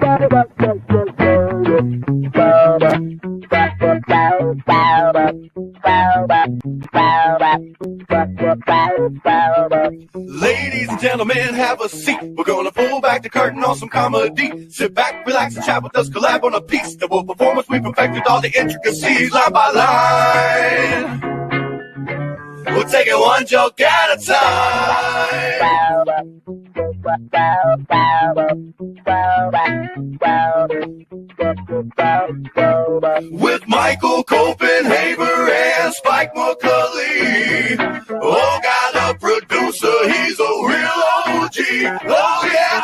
Ladies and gentlemen, have a seat. We're gonna pull back the curtain on some comedy. Sit back, relax, and chat with us. Collab on a piece that will perform as we perfected all the intricacies line by line. We'll take it one joke at a time. With Michael Copenhaver and Spike McCulley. Oh, God, the producer, he's a real OG. Oh, yeah,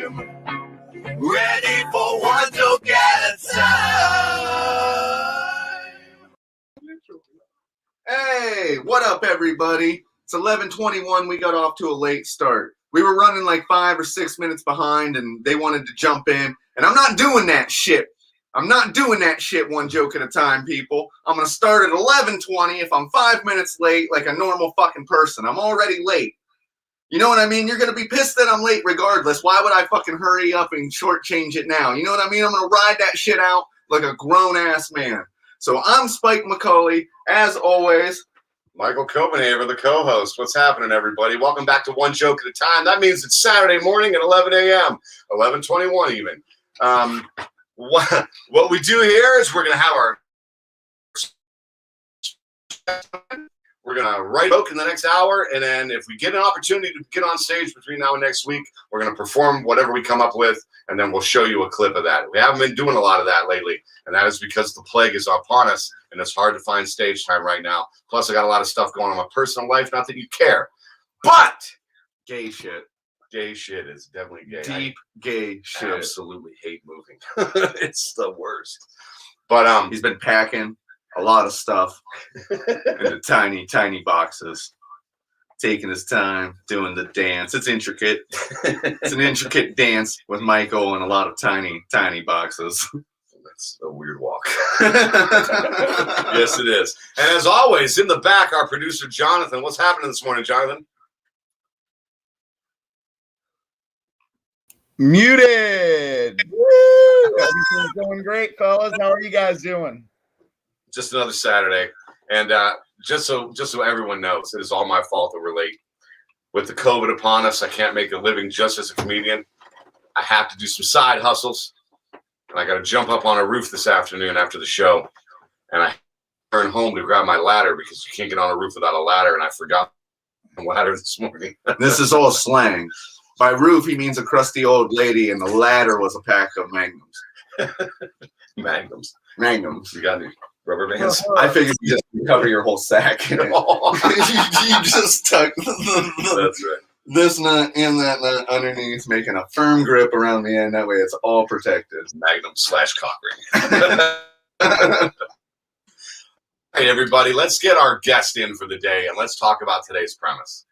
I'm ready for one joke at a time. Hey, what up, everybody? It's 11:21. We got off to a late start. We were running like 5 or 6 minutes behind, and they wanted to jump in. And I'm not doing that shit. I'm not doing that shit one joke at a time, people. I'm going to start at 11:20 if I'm 5 minutes late like a normal fucking person. I'm already late. You know what I mean? You're going to be pissed that I'm late regardless. Why would I fucking hurry up and shortchange it now? You know what I mean? I'm going to ride that shit out like a grown-ass man. So I'm Spike McCulley. As always, Michael Copenhaver, the co-host. What's happening, everybody? Welcome back to One Joke at a Time. That means it's Saturday morning at 11 a.m., 11:21 even. What we do here is we're going to have we're going to write a joke in the next hour, and then if we get an opportunity to get on stage between now and next week, we're going to perform whatever we come up with, and then we'll show you a clip of that. We haven't been doing a lot of that lately, and that is because the plague is upon us, and it's hard to find stage time right now. Plus, I got a lot of stuff going on in my personal life, not that you care. But gay shit. Gay shit is definitely gay. Deep gay shit. I absolutely hate moving. It's the worst. But he's been packing a lot of stuff into tiny, tiny boxes. Taking his time, doing the dance. It's intricate. It's an intricate dance with Michael and a lot of tiny, tiny boxes. That's a weird walk. Yes, it is. And as always, in the back, our producer, Jonathan. What's happening this morning, Jonathan? Muted. Woo! Everything's going great, fellas. How are you guys doing? Just another Saturday. And just so everyone knows, it is all my fault that we're late. With the COVID upon us, I can't make a living just as a comedian. I have to do some side hustles. And I got to jump up on a roof this afternoon after the show. And I turned home to grab my ladder because you can't get on a roof without a ladder. And I forgot the ladder this morning. This is all slang. By roof, he means a crusty old lady, and the ladder was a pack of Magnums. Magnums. Magnums. You got any rubber bands? I figured you just cover your whole sack in it. you just tuck That's right. This nut and that nut underneath, making a firm grip around the end. That way it's all protected. Magnum/cock ring. Hey, everybody, let's get our guest in for the day, and let's talk about today's premise.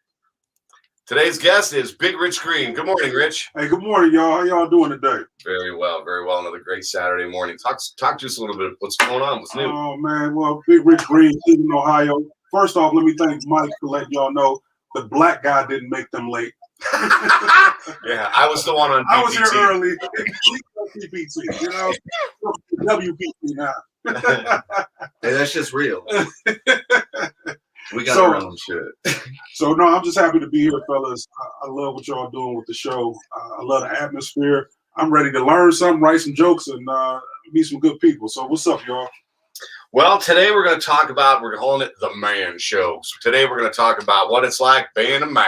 Today's guest is Big Rich Green. Good morning, Rich. Hey, good morning, y'all. How y'all doing today? Very well, very well. Another great Saturday morning. Talk to us a little bit. What's going on? What's new? Oh, man. Well, Big Rich Green, Cleveland, Ohio. First off, let me thank Mike for letting y'all know the black guy didn't make them late. Yeah, I was the one on PPT. I was here early. PPT, you know? WPT now. Hey, that's just real. We got our own shit. So, no, I'm just happy to be here, fellas. I love what y'all doing with the show. I love the atmosphere. I'm ready to learn something, write some jokes, and meet some good people. So what's up, y'all? Well, today we're going to talk about, we're calling it the Man Show. So today we're going to talk about what it's like being a man.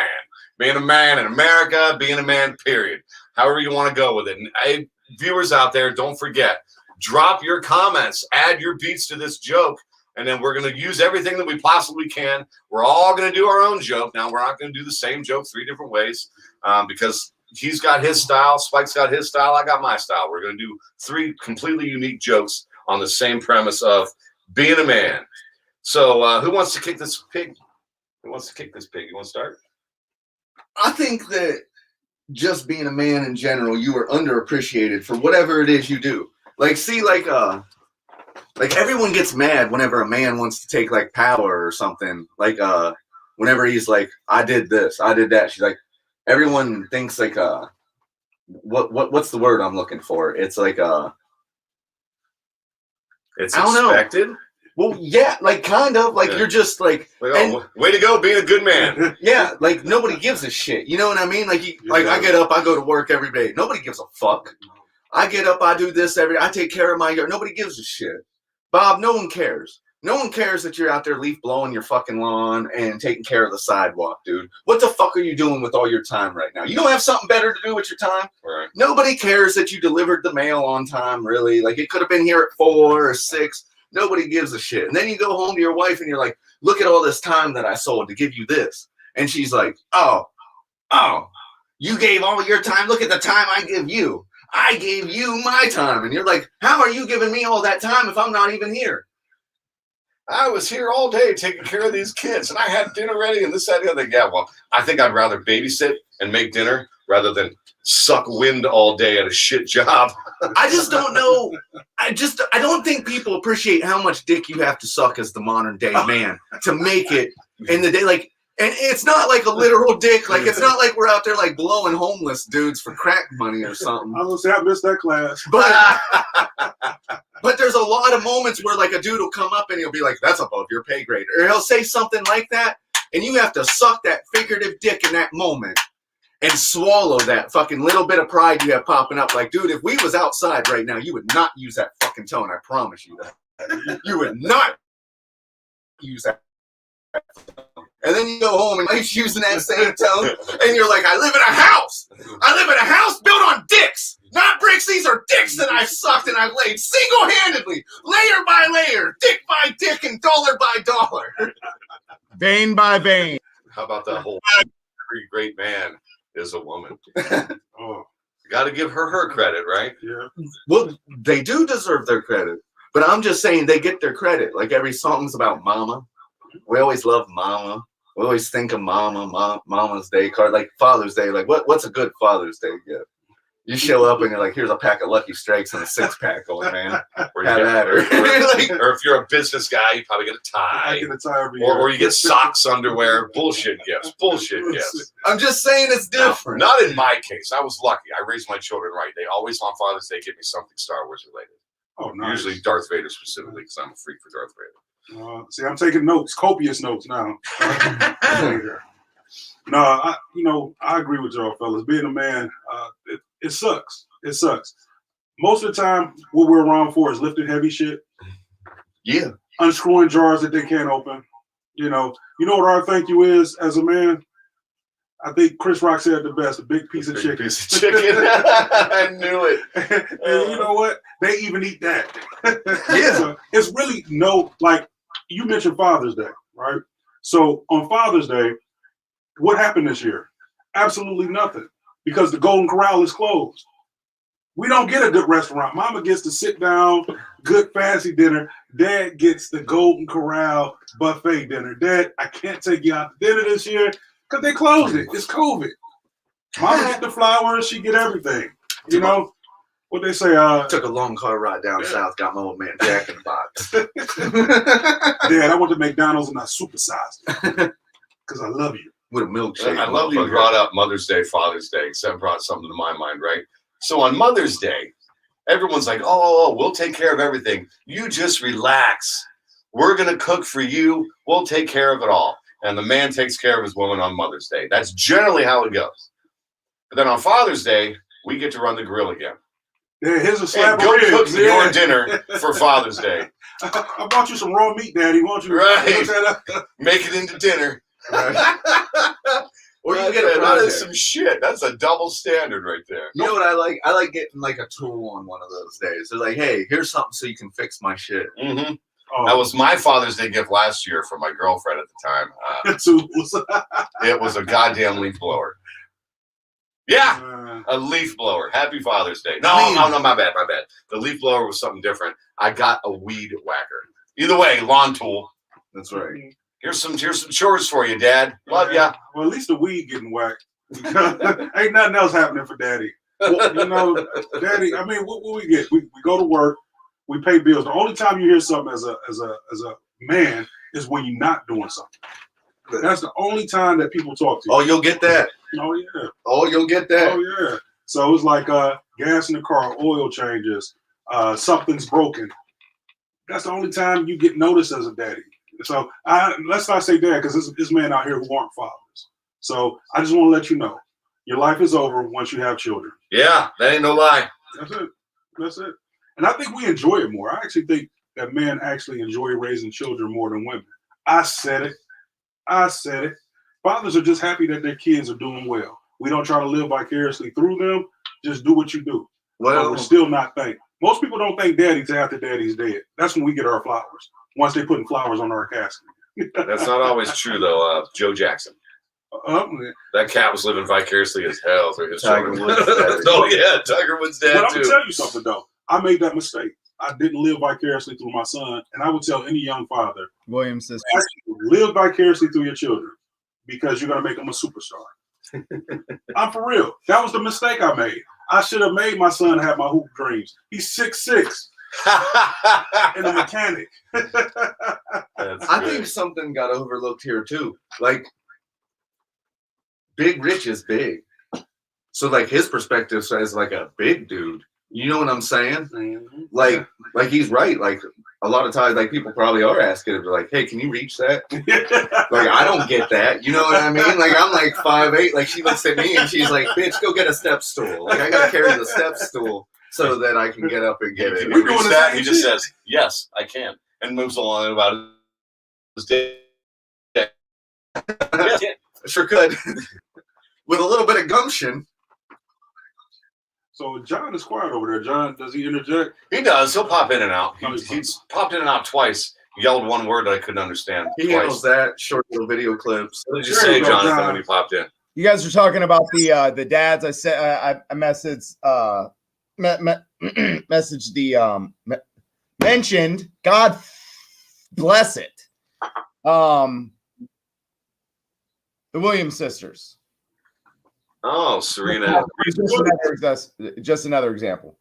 Being a man in America, being a man, period. However you want to go with it. And hey, viewers out there, don't forget, drop your comments, add your beats to this joke, and then we're going to use everything that we possibly can. We're all going to do our own joke. Now, we're not going to do the same joke 3 different ways because he's got his style, Spike's got his style, I got my style. We're going to do 3 completely unique jokes on the same premise of being a man. So who wants to kick this pig? Who wants to kick this pig? You want to start? I think that just being a man in general, you are underappreciated for whatever it is you do. Like, see, like everyone gets mad whenever a man wants to take like power or something. Like whenever he's like, I did this, I did that. She's like, everyone thinks like what's the word I'm looking for? It's like It's I don't know. expected. Well, yeah, like kind of like Yeah. you're just like, Like, and oh, way to go, being a good man. yeah, like nobody gives a shit. You know what I mean? Like, like I get up, I go to work every day. Nobody gives a fuck. I get up, I do this I take care of my yard. Nobody gives a shit. Bob, no one cares. No one cares that you're out there leaf blowing your fucking lawn and taking care of the sidewalk, dude. What the fuck are you doing with all your time right now? You don't have something better to do with your time? Right. Nobody cares that you delivered the mail on time, really. Like, it could have been here at 4 or 6. Nobody gives a shit. And then you go home to your wife and you're like, look at all this time that I sold to give you this. And she's like, oh, you gave all your time. Look at the time I give you. I gave you my time. And you're like, how are you giving me all that time if I'm not even here? I was here all day taking care of these kids, and I had dinner ready and this, that, and the other. Yeah, well, I think I'd rather babysit and make dinner rather than suck wind all day at a shit job. I just don't know. I don't think people appreciate how much dick you have to suck as the modern day man to make it in the day. Like, and it's not like a literal dick. Like, it's not like we're out there like blowing homeless dudes for crack money or something. I was gonna say I missed that class. But there's a lot of moments where like a dude will come up and he'll be like, that's above your pay grade. Or he'll say something like that. And you have to suck that figurative dick in that moment and swallow that fucking little bit of pride you have popping up. Like, dude, if we was outside right now, you would not use that fucking tone. I promise you that. You would not use that. And then you go home and he's using that same tone. And you're like, I live in a house. I live in a house built on dicks. Not bricks. These are dicks that I've sucked and I've laid single-handedly, layer by layer, dick by dick, and dollar by dollar. Vein by vein. How about that whole every great man is a woman? Oh, Got to give her credit, right? yeah. Well, they do deserve their credit. But I'm just saying they get their credit. Like every song's about mama. We always love mama. We always think of mama's day card, like Father's Day. Like what's a good Father's Day gift? You show up and you're like, here's a pack of Lucky Strikes and a 6-pack, old man. Or, Have at her. or if you're a business guy, you probably get a I tie. get a tie every year. Or you get socks, underwear, bullshit gifts. Bullshit gifts. I'm just saying it's different. Not in my case. I was lucky. I raised my children right. They always on Father's Day give me something Star Wars related. Oh, nice. Usually Darth Vader specifically, because I'm a freak for Darth Vader. See, I'm taking notes, copious notes now. No, I agree with y'all, fellas. Being a man, it sucks. It sucks. Most of the time, what we're around for is lifting heavy shit. Yeah. Unscrewing jars that they can't open. You know what our thank you is as a man? I think Chris Rock said it the best, a big piece of chicken. Piece of chicken. I knew it. And you know what? They even eat that. Yeah. So it's really like you mentioned Father's Day, right? So on Father's Day, what happened this year? Absolutely nothing, because the Golden Corral is closed. We don't get a good restaurant. Mama gets to sit down, good fancy dinner. Dad gets the Golden Corral buffet dinner. Dad, I can't take you out to dinner this year because they closed it. It's COVID. Mama get the flowers, she get everything. You know what they say? Took a long car ride down south, got my old man Jack in the box. Dad, I went to McDonald's and I supersized it because I love you. With a milkshake. I love you brought up Mother's Day, Father's Day, because that brought something to my mind, right? So on Mother's Day, everyone's like, oh, we'll take care of everything. You just relax. We're going to cook for you. We'll take care of it all. And the man takes care of his woman on Mother's Day. That's generally how it goes. But then on Father's Day, we get to run the grill again. Yeah, here's a slab Go of cook ribs. your dinner for Father's Day. I bought you some raw meat, Daddy. Won't you? Right. Make it into dinner. Or you get a that project. is some shit. That's a double standard right there. You know what I like? I like getting like a tool on one of those days. They're like, hey, here's something so you can fix my shit. Mm-hmm. Oh. That was my Father's Day gift last year for my girlfriend at the time. It was a goddamn leaf blower. Yeah, a leaf blower. Happy Father's Day. No, my bad. The leaf blower was something different. I got a weed whacker. Either way, lawn tool. That's right. Here's some chores for you, Dad. Love ya. Well, at least the weed getting whacked. Ain't nothing else happening for Daddy. Well, Daddy. I mean, what we get? We go to work. We pay bills. The only time you hear something as a man is when you're not doing something. That's the only time that people talk to you. Oh, you'll get that. Oh yeah. Oh, you'll get that. Oh yeah. So it's like gas in the car, oil changes, something's broken. That's the only time you get noticed as a daddy. So let's not say dad, because there's men out here who aren't fathers. So I just want to let you know, your life is over once you have children. Yeah, that ain't no lie. That's it. That's it. And I think we enjoy it more. I actually think that men actually enjoy raising children more than women. I said it. Fathers are just happy that their kids are doing well. We don't try to live vicariously through them. Just do what you do. Well, but we're still not thankful. Most people don't thank daddy till after daddy's dead. That's when we get our flowers. Once they're putting flowers on our casket. That's not always true, though. Joe Jackson. That cat was living vicariously as hell through his children. Oh, yeah, Tiger Woods' dad, but I'm too. going to tell you something, though. I made that mistake. I didn't live vicariously through my son, and I would tell any young father, Williams says, live vicariously through your children because you're going to make them a superstar. I'm for real. That was the mistake I made. I should have made my son have my hoop dreams. He's 6'6". And a mechanic. I think something got overlooked here too. Like, Big Rich is big, so like his perspective as like a big dude. You know what I'm saying? Mm-hmm. Like he's right. Like a lot of times, like people probably are asking him, like, "Hey, can you reach that?" Like I don't get that. You know what I mean? Like I'm like 5'8". Like she looks at me and she's like, "Bitch, go get a step stool." Like I gotta carry the step stool so that I can get up and get it. We're doing that. He just says, "Yes, I can," and moves along about his day. Yes, sure could. With a little bit of gumption. So John is quiet over there. John, does he interject? He does. He'll pop in and out. He's popped in and out twice. He yelled one word that I couldn't understand. He handles that. Short little video clips. What did you say, Jonathan, when he popped in? you guys are talking about the dads. I said I messaged messaged the mentioned. God bless it. The Williams sisters. Oh, Serena. Just another example.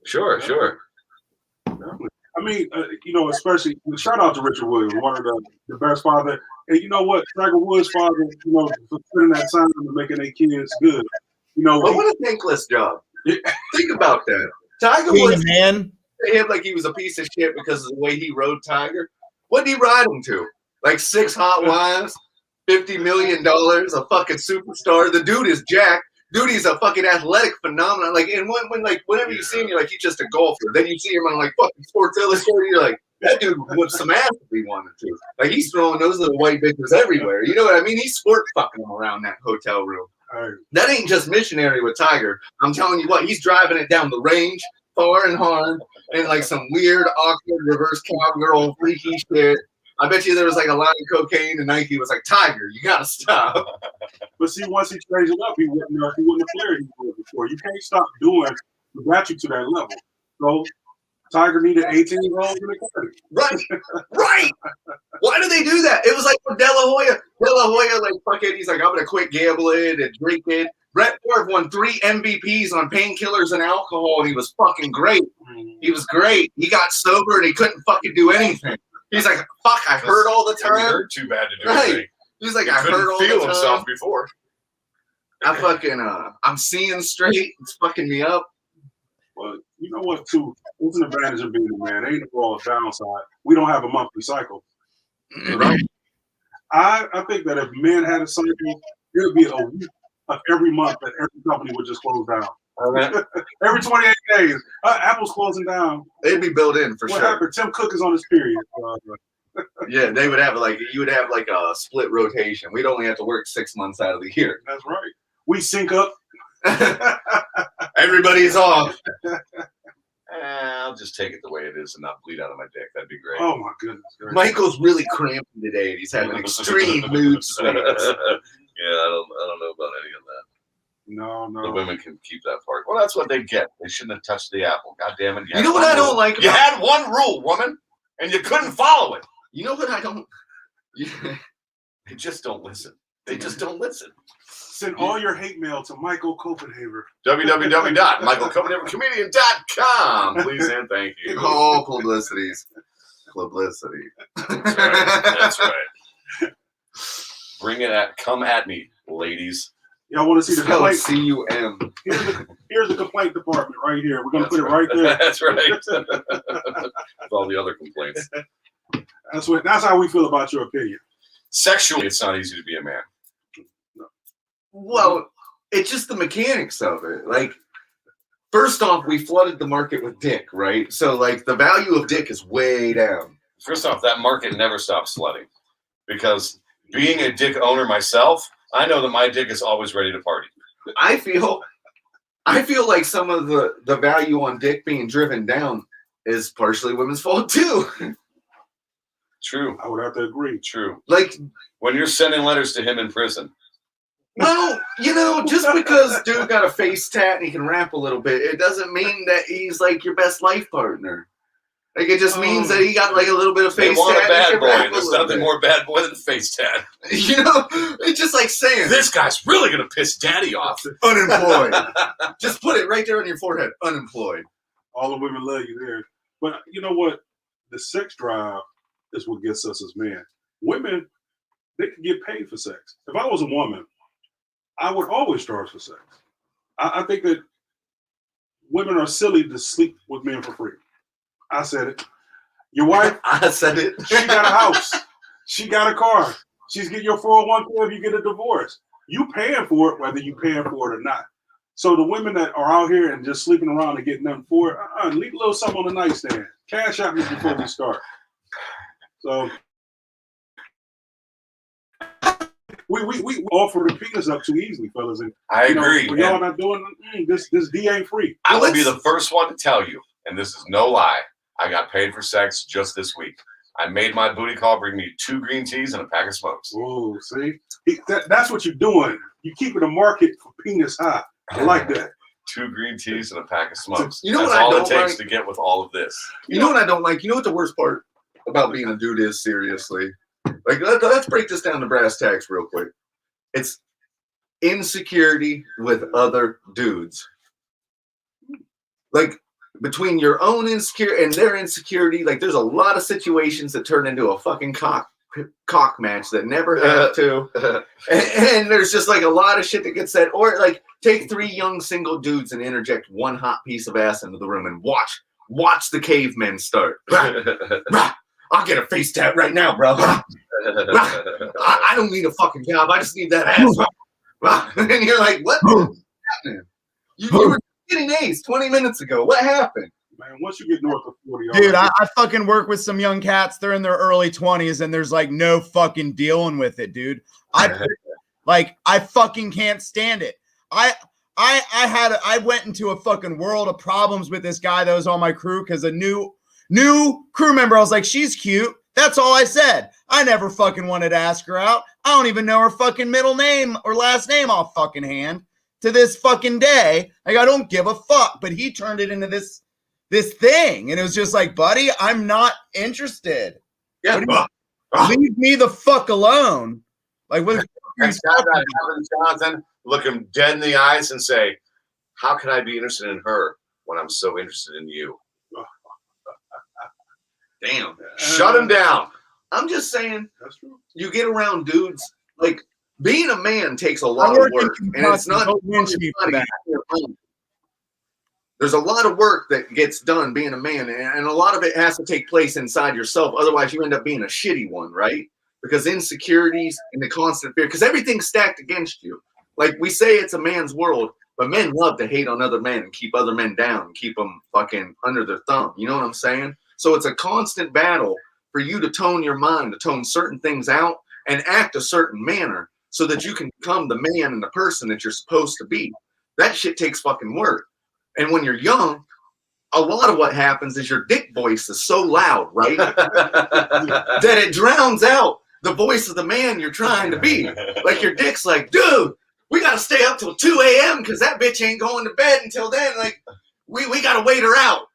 Sure. I mean, especially shout out to Richard Williams, one of the best father. And you know what, Tiger Woods' father, for putting that time into making their kids good. But what a thankless job. Think about that. Tiger Woods him like he was a piece of shit because of the way he rode Tiger. What did he ride him to? Like 6 hot wives? $50 million, a fucking superstar. The dude is jacked. Dude, he's a fucking athletic phenomenon. Like, and whenever you see him, you're like, he's just a golfer. Then you see him on like fucking Sports Illustrated, you're like, that dude would some ass if he wanted to. Like, he's throwing those little white bitches everywhere. You know what I mean? He's sport fucking them around that hotel room. That ain't just missionary with Tiger. I'm telling you what, he's driving it down the range, far and hard, and like some weird, awkward reverse cowgirl freaky shit. I bet you there was like a line of cocaine and Nike was like, Tiger, you gotta stop. But see, once he changed it up, he wouldn't have flared he was before. You can't stop doing what got you to that level. So Tiger needed 18-year-olds in the country. Right. Why do they do that? It was like for De La Hoya. De La Hoya, like, fuck it. He's like, I'm gonna quit gambling and drinking. Brett Favre won 3 MVPs on painkillers and alcohol, and he was fucking great. He was great. He got sober and he couldn't fucking do anything. He's like, fuck, I hurt all the time. He hurt too bad to do anything. He's like, I hurt all the time. Feel himself before. I fucking, I'm seeing straight. It's fucking me up. Well, you know what, too? It's an advantage of being a man. Ain't no downside. We don't have a monthly cycle. Right? I think that if men had a cycle, it would be a week of every month that every company would just close down. Every 28 days, Apple's closing down. They'd be built in for what sure. Happened? Tim Cook is on his period. Yeah, they would have you would have like a split rotation. We'd only have to work 6 months out of the year. That's right. We sync up. Everybody's off. I'll just take it the way it is and not bleed out of my dick. That'd be great. Oh my goodness. Michael's really cramping today, and he's having extreme mood swings. Yeah, I don't know about any of that. No. The women can keep that part. Well, that's what they get. They shouldn't have touched the apple. God damn it. You know what I don't like about you had one rule, woman, and you couldn't follow it. You know what I don't? They just don't listen. They just don't listen. Send all your hate mail to Michael Copenhagen. www.michaelcopenhagencomedycom. Please and thank you. All publicities. Publicity. That's right. That's right. Come at me, ladies. Y'all want to see the Spelled complaint? C-U-M. Here's the complaint department right here. We're gonna put it right there. That's right. With all the other complaints. That's how we feel about your opinion. Sexually, it's not easy to be a man. Well, it's just the mechanics of it. Like, first off, we flooded the market with dick, right? So, like, the value of dick is way down. First off, that market never stops flooding. Because being a dick owner myself, I know that my dick is always ready to party. I feel like some of the value on dick being driven down is partially women's fault too. True. I would have to agree. True. Like, when you're sending letters to him in prison. well, you know, just because dude got a face tat and he can rap a little bit, it doesn't mean that he's like your best life partner. Like, it just means that he got like a little bit of They face want tat. a bad boy. And There's nothing more bad boy than a face tat. You know, it's just like saying This guy's really gonna piss daddy off. unemployed. Just put it right there on your forehead. Unemployed. All the women love you there. But you know what? The sex drive is what gets us as men. Women, they can get paid for sex. If I was a woman, I would always charge for sex. I think that women are silly to sleep with men for free. I said it. Your wife, I said it. she got a house. She got a car. She's getting your 401k if you get a divorce. You paying for it whether you paying for it or not. So the women that are out here and just sleeping around and getting nothing for it, leave a little something on the nightstand. Cash out me before we start. So we offer the penis up too easily, fellas. And I agree. When y'all not doing this D ain't free. I will be the first one to tell you, and this is no lie, I got paid for sex just this week. I made my booty call bring me 2 green teas and a pack of smokes. Oh, see? That's what you're doing. You're keeping the market for penis high. I like that. 2 green teas and a pack of smokes. You know That's what I all it don't takes like? to get with all of this. You know what I don't like? You know what the worst part about being a dude is, seriously? Like, let's break this down to brass tacks real quick. It's insecurity with other dudes. Like, between your own insecurity and their insecurity, like, there's a lot of situations that turn into a fucking cock match that never have to. And there's just, like, a lot of shit that gets said. Or, like, take 3 young single dudes and interject one hot piece of ass into the room and watch the cavemen start. I'll get a face tat right now, bro. I don't need a fucking job. I just need that ass. And you're like, what? You were getting A's 20 minutes ago. What happened? Man, once you get north of 40, Dude, I fucking work with some young cats. They're in their early 20s, and there's like no fucking dealing with it, dude. I fucking can't stand it. I went into a fucking world of problems with this guy that was on my crew because a new crew member, I was like, she's cute. That's all I said. I never fucking wanted to ask her out. I don't even know her fucking middle name or last name off fucking hand to this fucking day. Like, I don't give a fuck. But he turned it into this thing. And it was just like, buddy, I'm not interested. Yeah. Leave me the fuck alone. Like, what? Jonathan, look him dead in the eyes and say, how can I be interested in her when I'm so interested in you? Damn. Shut him down. I'm just saying, That's true. you get around dudes, like, being a man takes a lot of work. And it's not, there's a lot of work that gets done being a man, and a lot of it has to take place inside yourself. Otherwise, you end up being a shitty one, right? Because insecurities and the constant fear, because everything's stacked against you. Like, we say it's a man's world, but men love to hate on other men and keep other men down and keep them fucking under their thumb. You know what I'm saying? So it's a constant battle for you to tone your mind, to tone certain things out and act a certain manner so that you can become the man and the person that you're supposed to be. That shit takes fucking work. And when you're young, a lot of what happens is your dick voice is so loud, right? that it drowns out the voice of the man you're trying to be. Like, your dick's like, dude, we got to stay up till 2 a.m. because that bitch ain't going to bed until then. Like, we got to wait her out.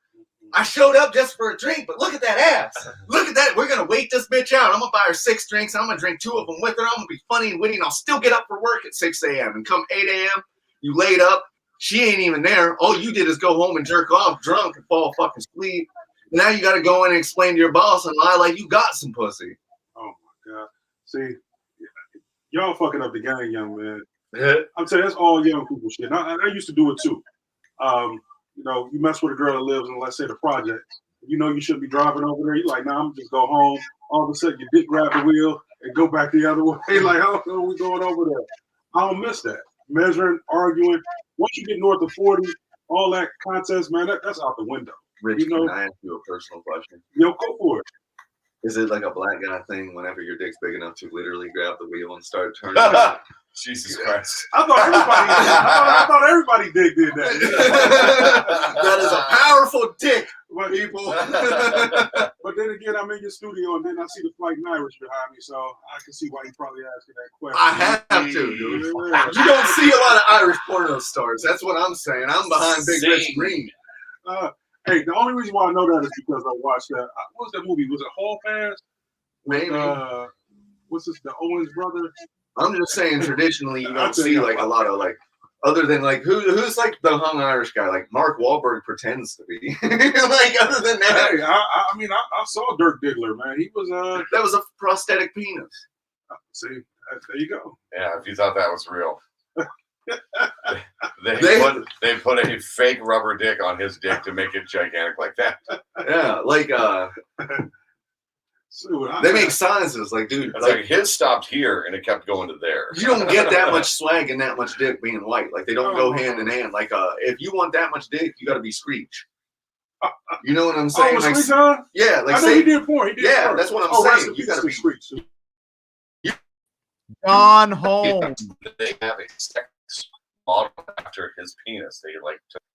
I showed up just for a drink, but look at that ass. Look at that. We're going to wait this bitch out. I'm going to buy her 6 drinks. I'm going to drink 2 of them with her. I'm going to be funny and witty, and I'll still get up for work at 6 a.m. And come 8 a.m., you laid up. She ain't even there. All you did is go home and jerk off drunk and fall fucking asleep. Now you got to go in and explain to your boss and lie like you got some pussy. Oh, my God. See, y'all fucking up the game, young man. I'm saying that's all young people shit. And I used to do it too. You know, you mess with a girl that lives in, let's say, the project. You know you shouldn't be driving over there. You're like, nah, I'm just go home. All of a sudden, your dick grab the wheel and go back the other way. Like, oh, we going over there. I don't miss that. Measuring, arguing. Once you get north of 40, all that contest, man, that's out the window. Rich, You know? can I ask you a personal question? Yo, go for it. Is it like a black guy thing whenever your dick's big enough to literally grab the wheel and start turning? Jesus Christ. I thought everybody did that. That is a powerful dick, But, people. but then again, I'm in your studio and then I see the Flight Irish behind me, so I can see why you probably asking that question. I have to, dude. Yeah. You don't see a lot of Irish porno stars. That's what I'm saying. I'm behind Big Rich Green. Hey, the only reason why I know that is because I watched that. What was that movie? Was it Hall Pass? Maybe. What's this? The Owens brother? I'm just saying, traditionally, you don't see like a lot of like, other than like who's like the hung Irish guy. Like Mark Wahlberg pretends to be. Like other than that, Hey, I mean, I saw Dirk Diggler, man. He was that was a prosthetic penis. See, there you go. Yeah, if you thought that was real. They put a fake rubber dick on his dick to make it gigantic like that. Yeah, like they make sizes, like dude. It's like his stopped here and it kept going to there. You don't get that much swag and that much dick being white. Like they don't go hand in hand. Like if you want that much dick, you got to be Screech. You know what I'm saying? Oh, like, Screech, huh? Yeah, like I know he did porn. He did yeah, porn. that's what I'm saying. You got to be Screech. John Holmes. They have a sex model after his penis.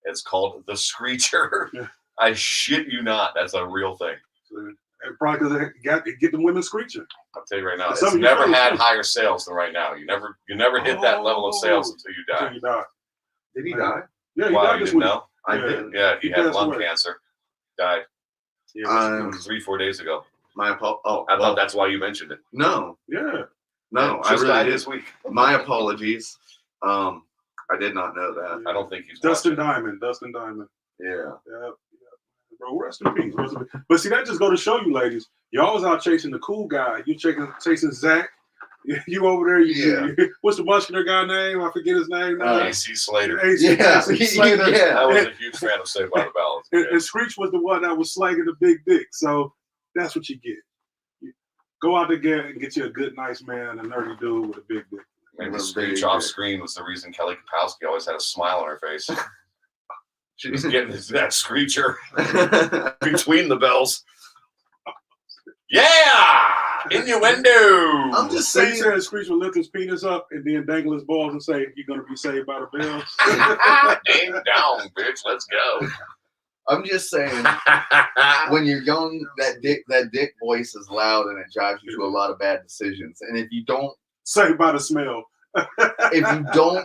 It's called the Screecher. Yeah. I shit you not. That's a real thing. And probably because they get the women screeching. I'll tell you right now, Some it's of your never friends had do. higher sales than right now. You never hit that level of sales until you die. Until you die. Did he die? Yeah, he Wow, died you this didn't week. know? I Yeah. did. Yeah, he He had passed lung away. cancer. Died Yeah, 3-4 days ago. My apologies. Oh, I thought that's why you mentioned it. no, yeah. no, I Just really died did. this week. My apologies. I did not know that. I don't think he's Dustin watching. Diamond. Yeah. Yeah. Bro, rest in peace. Rest in peace. But see, that just go to show you, ladies, you always out chasing the cool guy. You chasing Zach. You over there. What's the muscular guy name? I forget his name now. AC Slater. AC Slater. Yeah. I was a huge fan of Saved by the Bell. And Screech was the one that was slanging the big dick. So that's what you get. You go out there and get you a good, nice man, a nerdy dude with a big dick. Maybe the screech off screen was the reason Kelly Kapowski always had a smile on her face. She was getting that screecher between the bells. Yeah! Innuendo! I'm just So you saying. said Screech would lift his penis up and then dangle his balls and say, "You're gonna be saved by the bells." Ding down, bitch. Let's go. I'm just saying. When you're young, that dick voice is loud and it drives you to a lot of bad decisions. And if you don't Saved by the smell.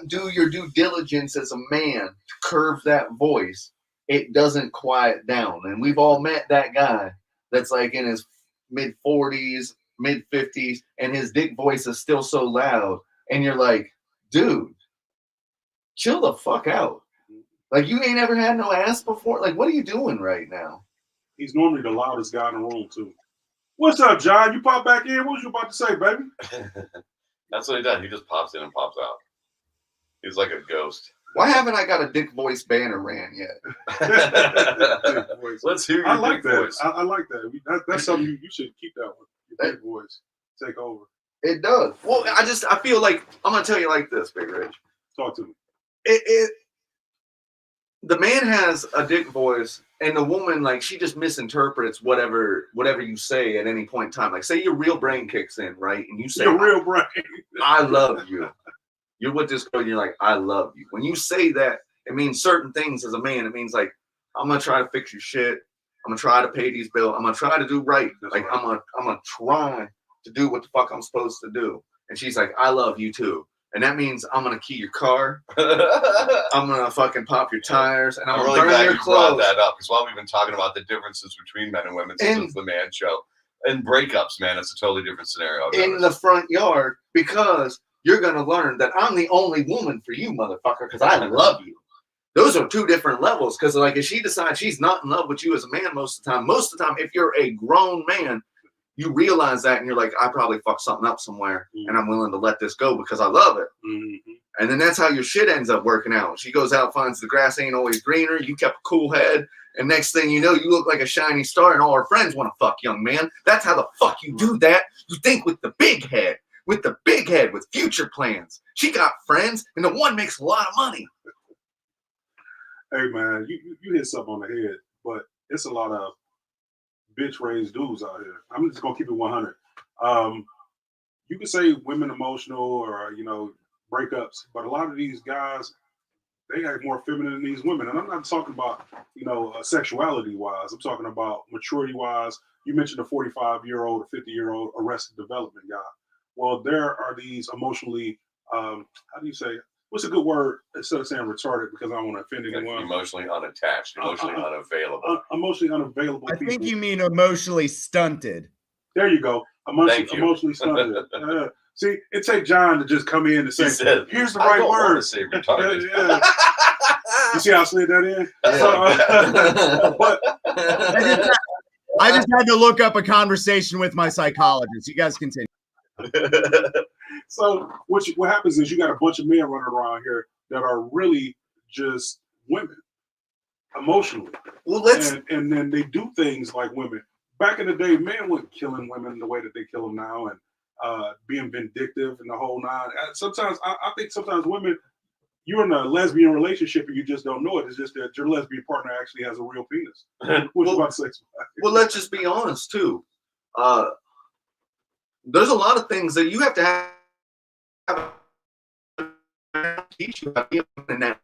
do your due diligence as a man to curve that voice, it doesn't quiet down. And we've all met that guy that's like in his mid 40s, mid 50s, and his dick voice is still so loud. And you're like, dude, chill the fuck out. Like, you ain't ever had no ass before? Like, what are you doing right now? He's normally the loudest guy in the room too. What's up, John? You pop back in. What was you about to say, baby? That's what he does. He just pops in and pops out. He's like a ghost. Why haven't I got a dick voice banner ran yet? Let's hear your I like dick that. voice. I like that. That's something you should keep that one. Your big voice. Take over. It does. Well, I feel like, I'm going to tell you like this, Big Rich. Talk to me. The man has a dick voice, and the woman, like, she just misinterprets whatever you say at any point in time. Like, say your real brain kicks in, right? And you say, Your real brain. I love you. You're with this girl, and you're like, I love you. When you say that, it means certain things as a man. It means, like, I'm going to try to fix your shit. I'm going to try to pay these bills. I'm going to try to do right. That's like, right. I'm going to try to do what the fuck I'm supposed to do. And she's like, I love you, too. And that means I'm going to key your car. I'm going to fucking pop your tires. And I'm I'm going really to burn glad your you brought clothes. that up, because while we've been talking about the differences between men and women since it's the man show, and breakups, man, it's a totally different scenario. In the front yard, because you're going to learn that I'm the only woman for you, motherfucker, because I love you. Those are two different levels. Because, like, if she decides she's not in love with you as a man most of the time, if you're a grown man, you realize that and you're like, I probably fucked something up somewhere, and I'm willing to let this go because I love it. Mm-hmm. And then that's how your shit ends up working out. She goes out, finds the grass ain't always greener. You kept a cool head. And next thing you know, you look like a shiny star and all her friends want to fuck, young man. That's how the fuck you do that. You think with the big head, with future plans. She got friends, and the one makes a lot of money. Hey, man, you hit something on the head, but it's a lot of bitch-raised dudes out here. I'm just going to keep it 100. You can say women emotional or, breakups, but a lot of these guys, they act more feminine than these women. And I'm not talking about, sexuality-wise. I'm talking about maturity-wise. You mentioned a 45-year-old, a 50-year-old Arrested Development guy. Well, there are these emotionally, how do you say, what's a good word instead of saying retarded because I don't want to offend anyone? Emotionally unattached, emotionally unavailable. Emotionally unavailable I people. think you mean emotionally stunted. There you go. Emotionally stunted. See, it takes John to just come in and say, here's the right word. To say retarded. Yeah. You see how I slid that in? I just had to look up a conversation with my psychologist. You guys continue. So what happens is you got a bunch of men running around here that are really just women emotionally. Well, and then they do things like women. Back in the day, men weren't killing women the way that they kill them now and being vindictive and the whole nine. Sometimes I think sometimes women, you're in a lesbian relationship and you just don't know it. It's just that your lesbian partner actually has a real penis. What you about to say? Well, let's just be honest too. There's a lot of things that you have to have teach you how to be in that.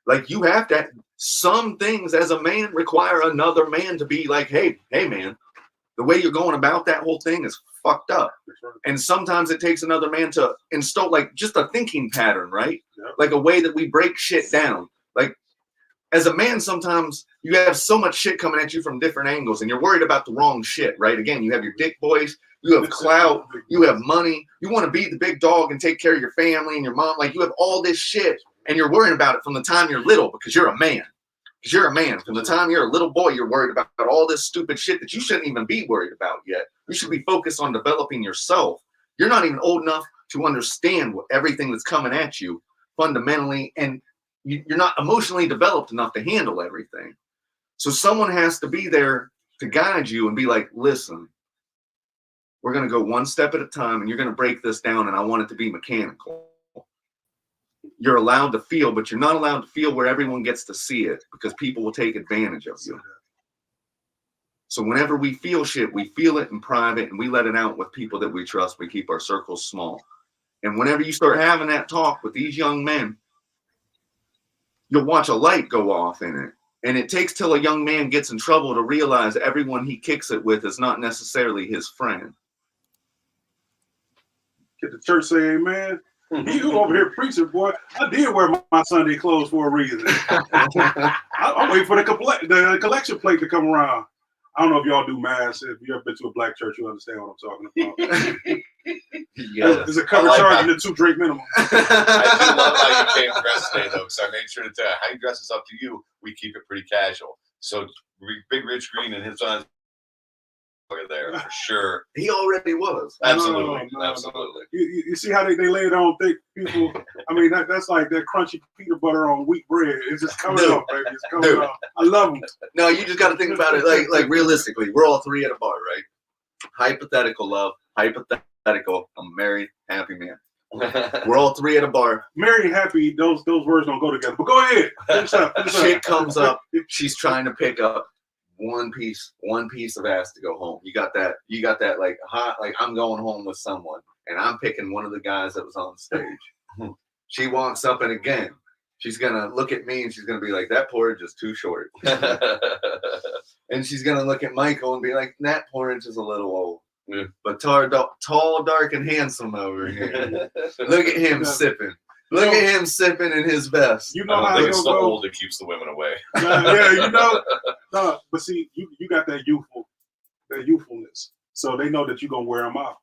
Like you have to. Some things as a man require another man to be like, hey, man, the way you're going about that whole thing is fucked up. And sometimes it takes another man to install like just a thinking pattern, right? Yep. Like a way that we break shit down. Like as a man, sometimes you have so much shit coming at you from different angles and you're worried about the wrong shit, right? Again, you have your dick boys, you have clout, you have money, you want to be the big dog and take care of your family and your mom. Like you have all this shit and you're worrying about it from the time you're little because you're a man. Because you're a man. From the time you're a little boy, you're worried about all this stupid shit that you shouldn't even be worried about yet. You should be focused on developing yourself. You're not even old enough to understand everything that's coming at you fundamentally, and you're not emotionally developed enough to handle everything. So someone has to be there to guide you and be like, listen, we're going to go one step at a time, and you're going to break this down, and I want it to be mechanical. You're allowed to feel, but you're not allowed to feel where everyone gets to see it because people will take advantage of you. So whenever we feel shit, we feel it in private and we let it out with people that we trust. We keep our circles small. And whenever you start having that talk with these young men, you'll watch a light go off in it. And it takes till a young man gets in trouble to realize everyone he kicks it with is not necessarily his friend. Get the church say amen. You over here preaching, boy. I did wear my Sunday clothes for a reason. I'm waiting for the collection plate to come around. I don't know if y'all do mass. If you ever been to a black church, you understand what I'm talking about. Yeah, there's a cover charge and a 2 drink minimum. I do love how you came dressed today, though. So I made sure to tell you how you dress is up to you. We keep it pretty casual. So Big Rich Green and his sons are there for sure. He already was. Absolutely, no. absolutely. You see how they lay it on thick, people? I mean, that's like that crunchy peanut butter on wheat bread. It's just coming off, baby. It's coming off. I love them. No, you just got to think about it like realistically. We're all 3 at a bar, right? Hypothetical, love. Hypothetical. I'm a married, happy man. We're all 3 at a bar. Married, happy. Those words don't go together. But go ahead. Finish up. Chick comes up. She's trying to pick up one piece of ass to go home. You got that like hot, like I'm going home with someone and I'm picking one of the guys that was on stage. She walks up and again, she's gonna look at me and she's gonna be like, that porridge is too short. And she's gonna look at Michael and be like, that porridge is a little old. Yeah. But tall, dark, and handsome over here. Look at him sipping. Look at him sipping in his vest. You know I how think it's the go. old that keeps the women away. Yeah, you know. No, but see, you got that youthfulness. So they know that you're gonna wear them out.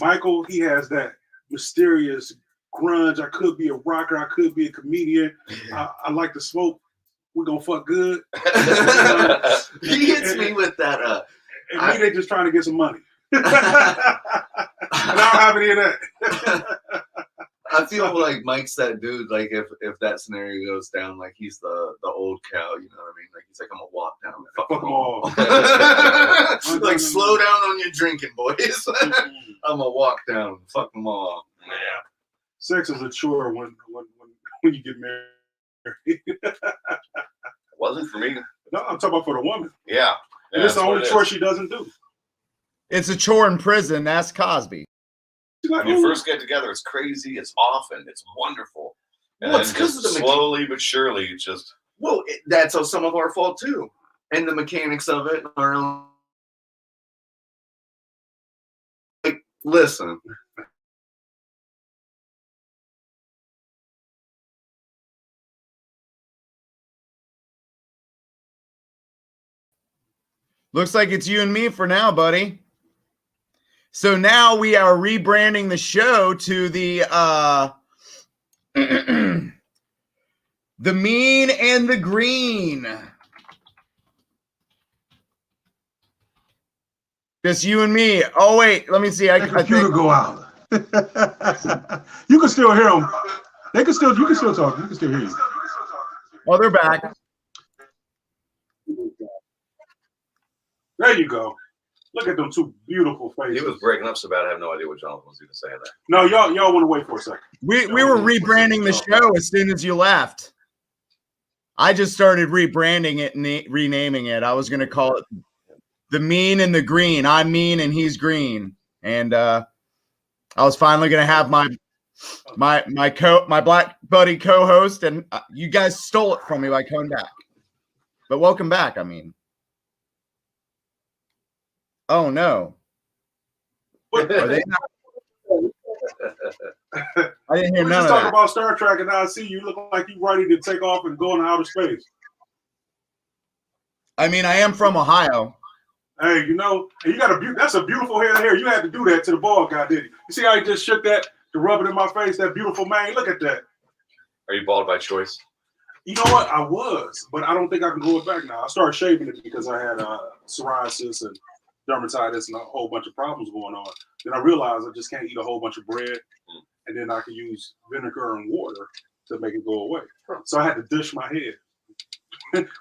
Michael, he has that mysterious grunge. I could be a rocker. I could be a comedian. I like to smoke. We're gonna fuck good. He hits me with that. And me, they just trying to get some money. And I don't have any of that. I feel like Mike's that dude. Like if that scenario goes down, like he's the old cow. You know what I mean? Like he's like, I'm gonna walk down and fuck them all. Like slow down on your drinking, boys. I'm gonna walk down and fuck them all. Yeah. Sex is a chore when you get married. It wasn't for me. No, I'm talking about for the woman. Yeah. And it's the only chore she doesn't do. It's a chore in prison. That's Cosby. When you first get together, it's crazy. It's often. It's wonderful. And Well, it's then 'cause of the slowly but surely, it's just. Well, that's some of our fault too, and the mechanics of it are. Like, listen. Looks like it's you and me for now, buddy. So now we are rebranding the show to the the Mean and the Green. Just you and me. Oh wait, let me see. I Computer think go out. You can still hear them. You can still talk. You can still hear you. oh, they're back. There you go. Look at them two beautiful faces. He was breaking up so bad, I have no idea what Jonathan was even saying there. No, y'all want to wait for a second. We were rebranding the show as soon as you left. I just started rebranding it and renaming it. I was going to call it The Mean and the Green. I'm mean and he's green. And I was finally going to have my black buddy co-host, and you guys stole it from me by coming back. But welcome back, I mean. Oh no. Are they not? I didn't hear We none just of talking that. about Star Trek, and now I see you look like you ready to take off and go into outer space. I mean, I am from Ohio. Hey, you know, and you got that's a beautiful head of hair. You had to do that to the bald guy, didn't you? You see how he just shook that to rub it in my face? That beautiful man. Look at that. Are you bald by choice? You know what? I was, but I don't think I can grow it back now. I started shaving it because I had psoriasis and dermatitis and a whole bunch of problems going on. Then I realized I just can't eat a whole bunch of bread, and then I can use vinegar and water to make it go away. So I had to dish my head.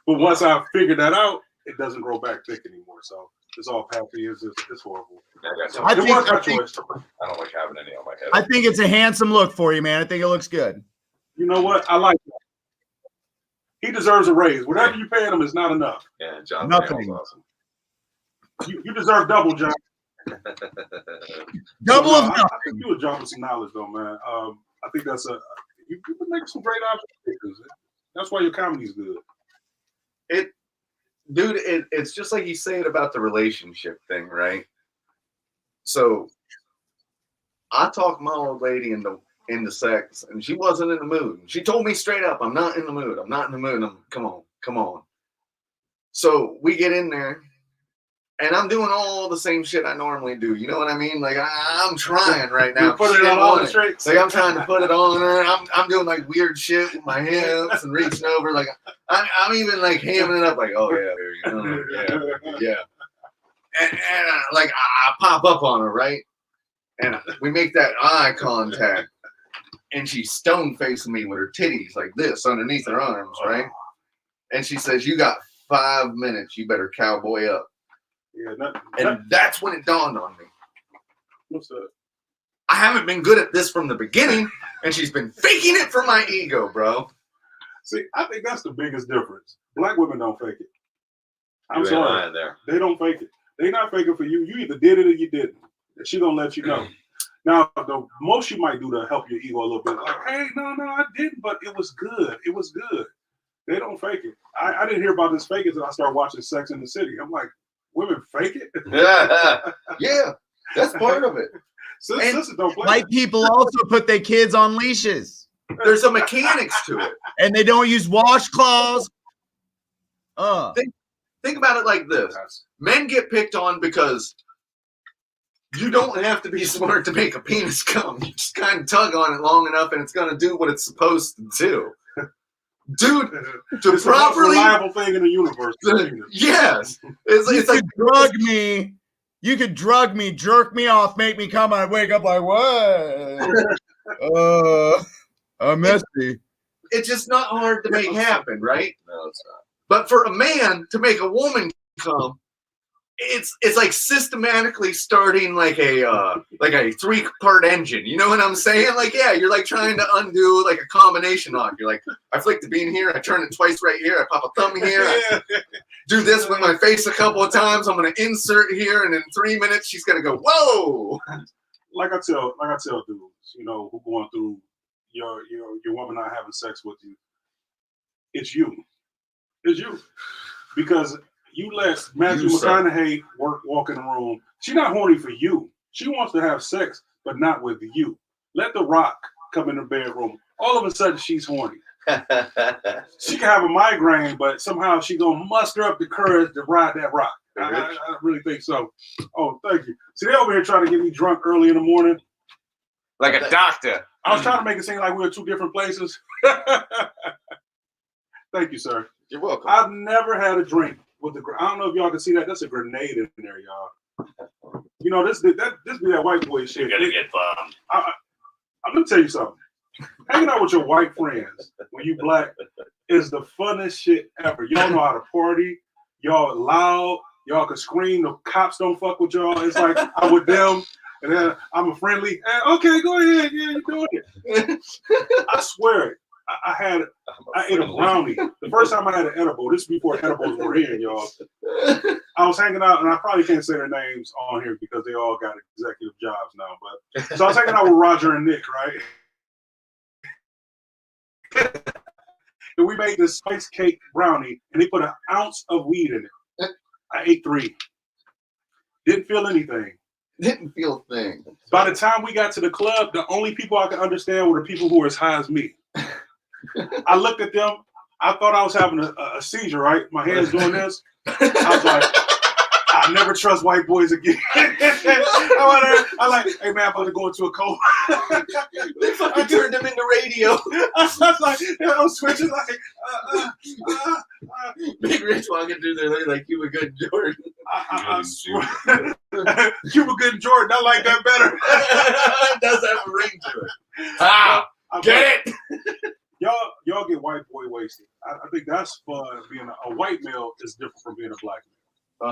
But once I figured that out, it doesn't grow back thick anymore. So it's all patchy. It's horrible. So I it think- was my I think- choice. I don't like having any on my head. I think it's a handsome look for you, man. I think it looks good. You know what? I like that. He deserves a raise. Whatever you pay him is not enough. Yeah, John. Nothing. Awesome. You deserve double, John. Double So, of no, I nothing. think you were dropping some knowledge, though, man. I think that's you can make some great observations. That's why your comedy's good. It's just like you said about the relationship thing, right? So I talked my old lady into sex, and she wasn't in the mood. She told me straight up, I'm not in the mood. I'm not in the mood. Come on. So we get in there, and I'm doing all the same shit I normally do. You know what I mean? Like I'm trying right now. You put She it didn't on all want the it. straights. Like I'm trying to put it on her. I'm doing like weird shit with my hips and reaching over. Like I'm even like hamming it up. Like yeah. And like I pop up on her, right? And we make that eye contact, and she's stone facing me with her titties like this underneath her arms, right? And she says, "You got 5 minutes. You better cowboy up." Yeah, That's when it dawned on me. what's that? I haven't been good at this from the beginning, and she's been faking it for my ego, bro. See, I think that's the biggest difference. Black women don't fake it. I'm You ain't sorry. lying there. They don't fake it. They not faking for you. You either did it or you didn't. And she gonna let you know. Now, the most you might do to help your ego a little bit, like, hey, no, I didn't, but it was good. It was good. They don't fake it. I didn't hear about this fake it until I started watching Sex in the City. I'm like, women fake it? Yeah, that's part of it. Sisters don't play White people also put their kids on leashes, There's a mechanics to it. and they don't use washcloths. Think about it like this. Men get picked on because you don't have to be smart to make a penis come. You just kind of tug on it long enough and it's going to do what it's supposed to do. Dude, to it's properly... the most reliable thing in the universe. Yes. You It's like... could drug me. You could drug me, jerk me off, make me come, and I wake up like, what? I'm messy. It's just not hard to make happen, right? No, it's not. But for a man to make a woman come, it's like systematically starting like a 3-part engine. You know what I'm saying? Like, yeah, you're like trying to undo like a combination lock. You're like, I flick the bean here, I turn it twice right here, I pop a thumb here, I do this with my face a couple of times. I'm gonna insert here, and in 3 minutes she's gonna go, whoa. Like I tell dudes, you know, who going through your woman not having sex with you, it's you. It's you. Because you let Matthew McConaughey walk in the room. She's not horny for you. She wants to have sex, but not with you. Let The Rock come in the bedroom. All of a sudden, she's horny. She can have a migraine, but somehow she's going to muster up the courage to ride that rock. I really think so. Oh, thank you. See, they're over here trying to get me drunk early in the morning. Like a doctor. I was trying to make it seem like we were 2 different places. Thank you, sir. You're welcome. I've never had a drink with the. I don't know if y'all can see that. That's a grenade in there, y'all. You know, this be that white boy shit. You're gonna get bombed. I'm gonna tell you something. Hanging out with your white friends when you black is the funnest shit ever. Y'all know how to party. Y'all loud. Y'all can scream. The cops don't fuck with y'all. It's like I'm with them, and then I'm a friendly. Okay, go ahead. Yeah, you're doing it. I swear it. I ate a brownie. The first time I had an edible, this is before edibles were in, y'all. I was hanging out, and I probably can't say their names on here because they all got executive jobs now. But so I was hanging out with Roger and Nick, right? And we made this spice cake brownie, and they put an ounce of weed in it. I ate 3. Didn't feel anything. Didn't feel a thing. By the time we got to the club, the only people I could understand were the people who were as high as me. I looked at them. I thought I was having a seizure, right? My hand's doing this. I was like, I never trust white boys again. I like, hey man, I'm about to go into a coma. They fucking turned them into radio. I was like, I was switching like, Big Rich walking through there looking like Cuba Good and Jordan. I swear. Cuba Good and Jordan, I like that better. It does have a ring to it. Ah, get it. Y'all get white boy wasted. I think that's fun. Being a white male is different from being a black male.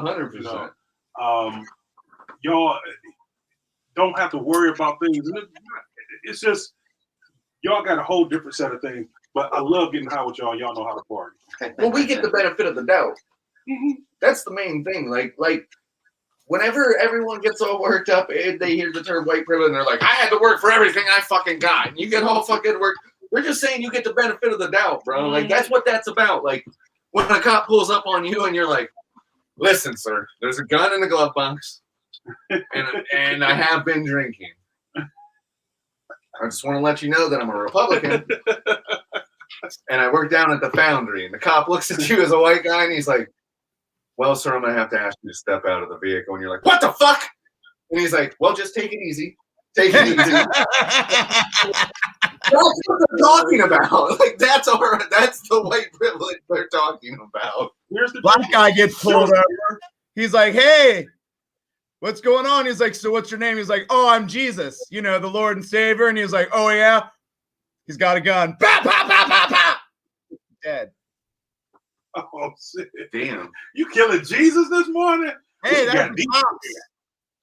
100%. You know? Y'all don't have to worry about things. It's just y'all got a whole different set of things. But I love getting high with y'all. Y'all know how to party. Well, we get the benefit of the doubt. Mm-hmm. That's the main thing. Like whenever everyone gets all worked up and they hear the term white privilege, and they're like, I had to work for everything I fucking got. And you get all fucking work. We're just saying you get the benefit of the doubt, bro. Like, that's what that's about. Like, when a cop pulls up on you and you're like, listen, sir, there's a gun in the glove box, and I have been drinking. I just want to let you know that I'm a Republican, and I work down at the foundry. And the cop looks at you as a white guy, and he's like, well, sir, I'm going to have to ask you to step out of the vehicle. And you're like, what the fuck? And he's like, well, just take it easy. Take it easy. That's what they're talking about. Like, that's the white privilege they're talking about. Here's the Black guy gets pulled over. He's like, hey, what's going on? He's like, so what's your name? He's like, oh, I'm Jesus, you know, the Lord and Savior. And he's like, oh, yeah. He's got a gun. Bah, bah, bah, bah, bah. Dead. Oh, shit. Damn. You killing Jesus this morning? Hey, that's got the deep. cops.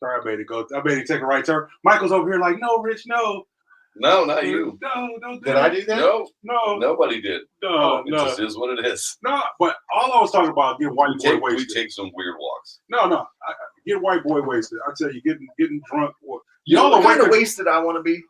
Sorry, I made it go. I made it take a right turn. Michael's over here like, no, Rich, no. No, not you. No, don't do Did that. I do that? No. Nobody did. No. It just is what it is. No, but all I was talking about getting white boy We wasted. take some weird walks. No. Get white boy wasted. I tell you, getting drunk. You know Y'all what are kind of white- wasted I want to be?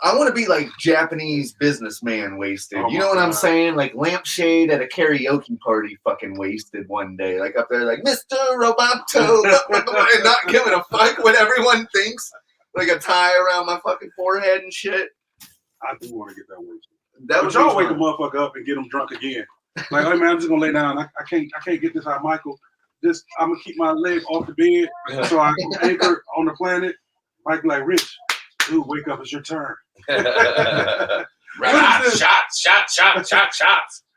I want to be like Japanese businessman wasted. Oh You know what I'm God. saying? Like lampshade at a karaoke party fucking wasted one day. Like up there like, Mr. Roboto. And not giving a fuck what everyone thinks. Like a tie around my fucking forehead and shit. I do want to get that wasted. That But would y'all be wake a fun. motherfucker up and get him drunk again. Like, hey man, I'm just gonna lay down. I can't get this out, Michael. I'm gonna keep my leg off the bed so I can anchor on the planet. Mike like, Rich, dude, wake up, it's your turn. Shots.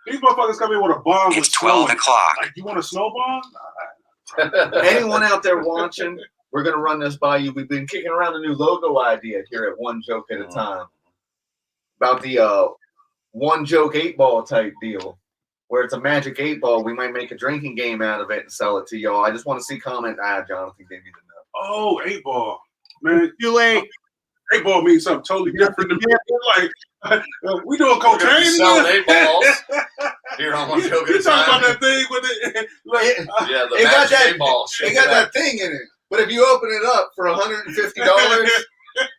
These motherfuckers come in with a bomb. It's 12 o'clock. Like, you want a snow bomb? Anyone out there watching, we're gonna run this by you. We've been kicking around a new logo idea here at One Joke at a Time about the 1 joke 8 ball type deal, where it's a magic 8 ball. We might make a drinking game out of it and sell it to y'all. I just want to see comment. Jonathan gave me the note. Oh, 8 ball, man. Too late. 8 ball means something totally different to me. Like we doing cocaine. Selling 8 balls. Here on One Joke at a You talking Time. about that thing with it? Like, Yeah, the It got magic that- 8 ball. It got that thing in it. But if you open it up for $150,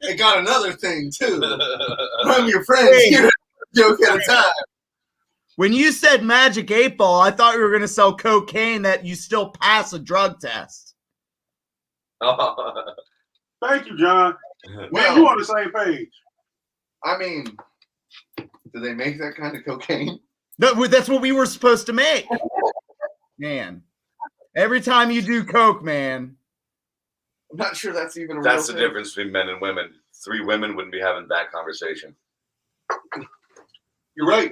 it got another thing too. From your friends here at Joke at a Time. When you said magic 8 ball, I thought you were going to sell cocaine that you still pass a drug test. thank you, John. Man, Well, you on the same page. I mean, do they make that kind of cocaine? No, that's what we were supposed to make. Man, every time you do coke, man. I'm not sure that's even a That's the real thing. difference between men and women. 3 women wouldn't be having that conversation. You're right.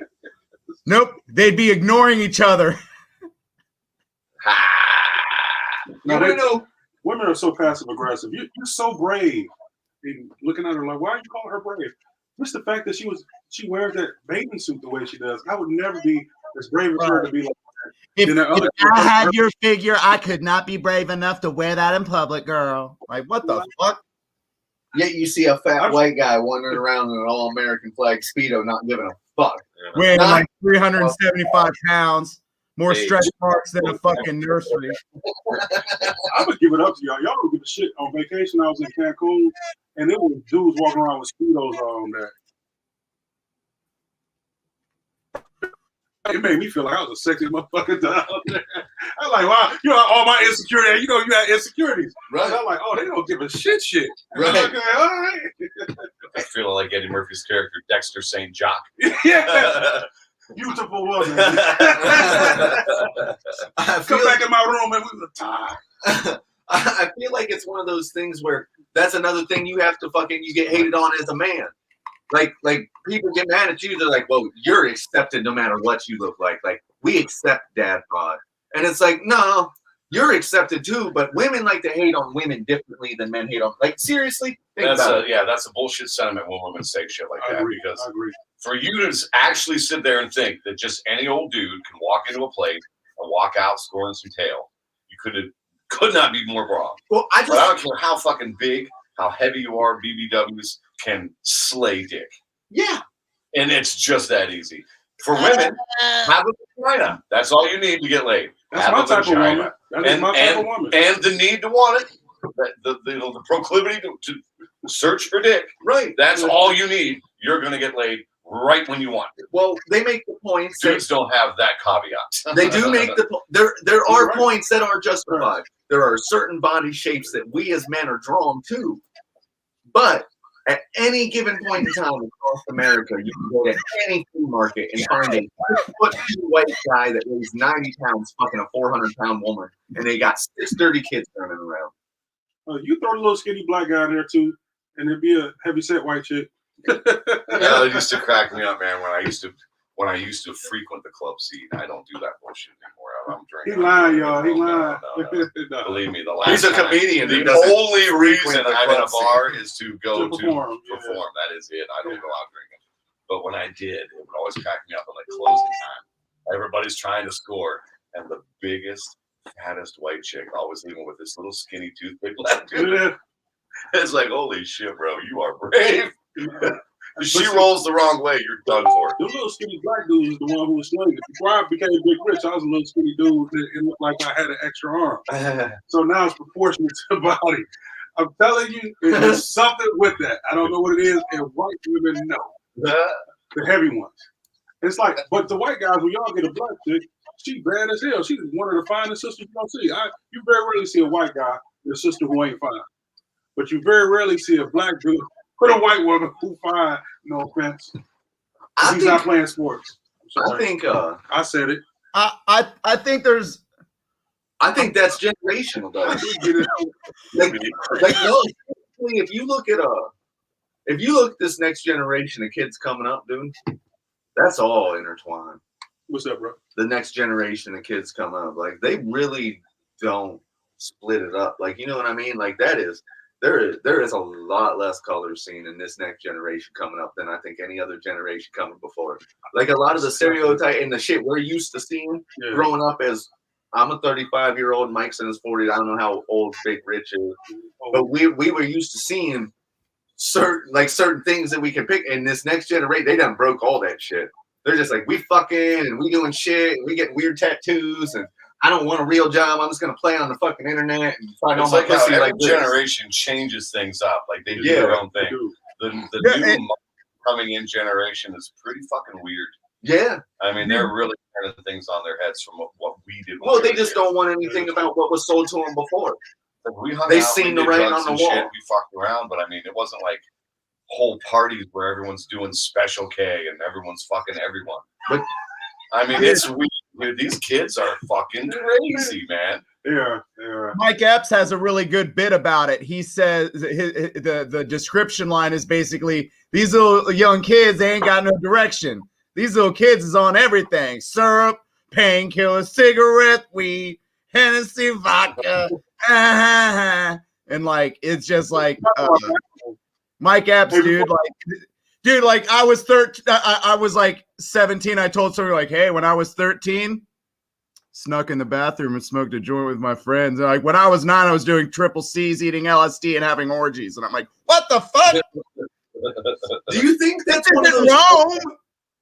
Nope, they'd be ignoring each other. Ha! You No, want to know? Women are so passive aggressive. You're so brave. And looking at her like, why are you calling her brave? Just the fact that she wears that bathing suit the way she does. I would never be as brave as her to be like that. If, You know, if I had your figure, I could not be brave enough to wear that in public, girl. Like, what the fuck? Yet you see a fat white guy wandering around in an all-American flag Speedo not giving a fuck. Weighing Not- like 375 pounds, more Hey. stretch marks than a fucking nursery. I'm gonna give it up to y'all. Y'all don't give a shit. On vacation, I was in Cancun, and there was dudes walking around with Speedos on there. It made me feel like I was a sexy motherfucker down there. I'm like, wow, you know, all my insecurity. You know, you had insecurities. Right. I'm like, oh, they don't give a shit. Right. Okay, all right. I feel like Eddie Murphy's character, Dexter St. Jock. Yeah, beautiful woman. I Come feel, back in my room and we were tired. I feel like it's one of those things where that's another thing you have to you get hated on as a man. Like people get mad at you. They're like, well, you're accepted no matter what you look like. Like, we accept dad bod. And it's like, no, you're accepted too. But women like to hate on women differently than men hate on. Like, seriously? Think about it. That's a bullshit sentiment when women say shit like I that. agree. Because I agree. for you to actually sit there and think that just any old dude can walk into a plate and walk out scoring some tail, you could not be more wrong. Well, But I don't care how fucking big, how heavy you are, BBWs can slay dick. Yeah. And it's just that easy. For women, have a vagina. That's all you need to get laid. That's Have my a type of vagina. woman. That is my type of woman. And the need to want it, the proclivity to search for dick. Right. That's all you need. You're going to get laid right when you want it. Well, they make the points. Dudes don't have that caveat. They do make there are Right. points that are justified. There are certain body shapes that we as men are drawn to. But at any given point in time across America, you can go to any flea market and find a 6'2" white guy that weighs 90 pounds fucking a 400-pound woman, and they got 6 dirty kids running around. You throw the little skinny black guy in there too, and it'd be a heavy set white chick. It used to crack me up, man, when I used to frequent the club scene. I don't do that bullshit anymore. I'm He drinking. lying, y'all. He No, lying. no. Believe me, the last He's a time- comedian. He The doesn't only reason frequent the I'm in a club scene. bar is to go To to perform, perform. yeah. That is it. I don't go out drinking. But when I did, it would always crack me up at like closing time. Everybody's trying to score, and the biggest, fattest white chick always leaving with this little skinny toothpick black dude. Yeah. It's like, holy shit, bro, you are brave. If she But rolls the wrong way, you're done for. the little skinny black dude is the one who was slinging. Before I became big rich, I was a little skinny dude that it looked like I had an extra arm. So now it's proportionate to the body. I'm telling you, there's something with that. I don't know what it is, and white women know. The heavy ones. It's like, but the white guys, when y'all get a black chick, she bad as hell. She's one of the finest sisters you don't see. You very rarely see a white guy with a sister who ain't fine. But you very rarely see a black dude with a white woman who fine. No offense. He's not playing sports. I think I said it. I think there's I think that's generational, though. like no, if you look at this next generation of kids coming up, dude, that's all intertwined. What's up, bro? The next generation of kids come up, like they really don't split it up. Like, you know what I mean? Like there is a lot less color seen in this next generation coming up than I think any other generation coming before. Like a lot of the stereotype and the shit we're used to seeing growing up as I'm a 35-year-old, Mike's in his 40s. I don't know how old Big Rich is, but we were used to seeing certain things that we can pick. And this next generation, they done broke all that shit. They're just like, we fucking and we doing shit and we get weird tattoos and I don't want a real job. I'm just gonna play on the fucking internet and find all my like how pussy every like this. generation changes things up. Like they do their own thing. The new coming in generation is pretty fucking weird. Yeah. I mean, they're really turning things on their heads from what we did. Well, they just don't want anything about what was sold to them before. Like they seen the writing on the wall. Shit, we fucked around, but I mean, it wasn't like whole parties where everyone's doing Special K and everyone's fucking everyone. But I mean, it's weird. Dude, these kids are fucking crazy, man. Yeah. Mike Epps has a really good bit about it. He says the description line is basically, these little young kids, they ain't got no direction. These little kids is on everything. Syrup, painkillers, cigarette, weed, Hennessy, vodka. And like, it's just like Mike Epps, dude. Like I was 13. I was like 17. I told somebody like, hey, when I was 13, snuck in the bathroom and smoked a joint with my friends. And like when I was 9, I was doing triple C's, eating LSD, and having orgies. And I'm like, what the fuck? Do you think that's one of those wrong?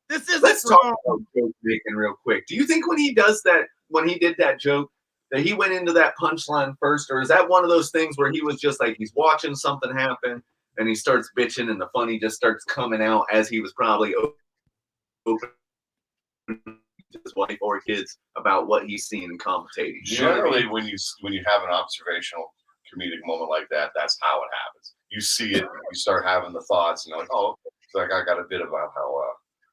This isn't Let's talk about joke making real quick. Do you think when he did that joke, that he went into that punchline first, or is that one of those things where he was just like he's watching something happen and he starts bitching and the funny just starts coming out as he was probably open to his wife or kids about what he's seen and commentating? Generally, when you have an observational comedic moment like that, that's how it happens. You see it, you start having the thoughts, and you're like, oh, it's like I got a bit about how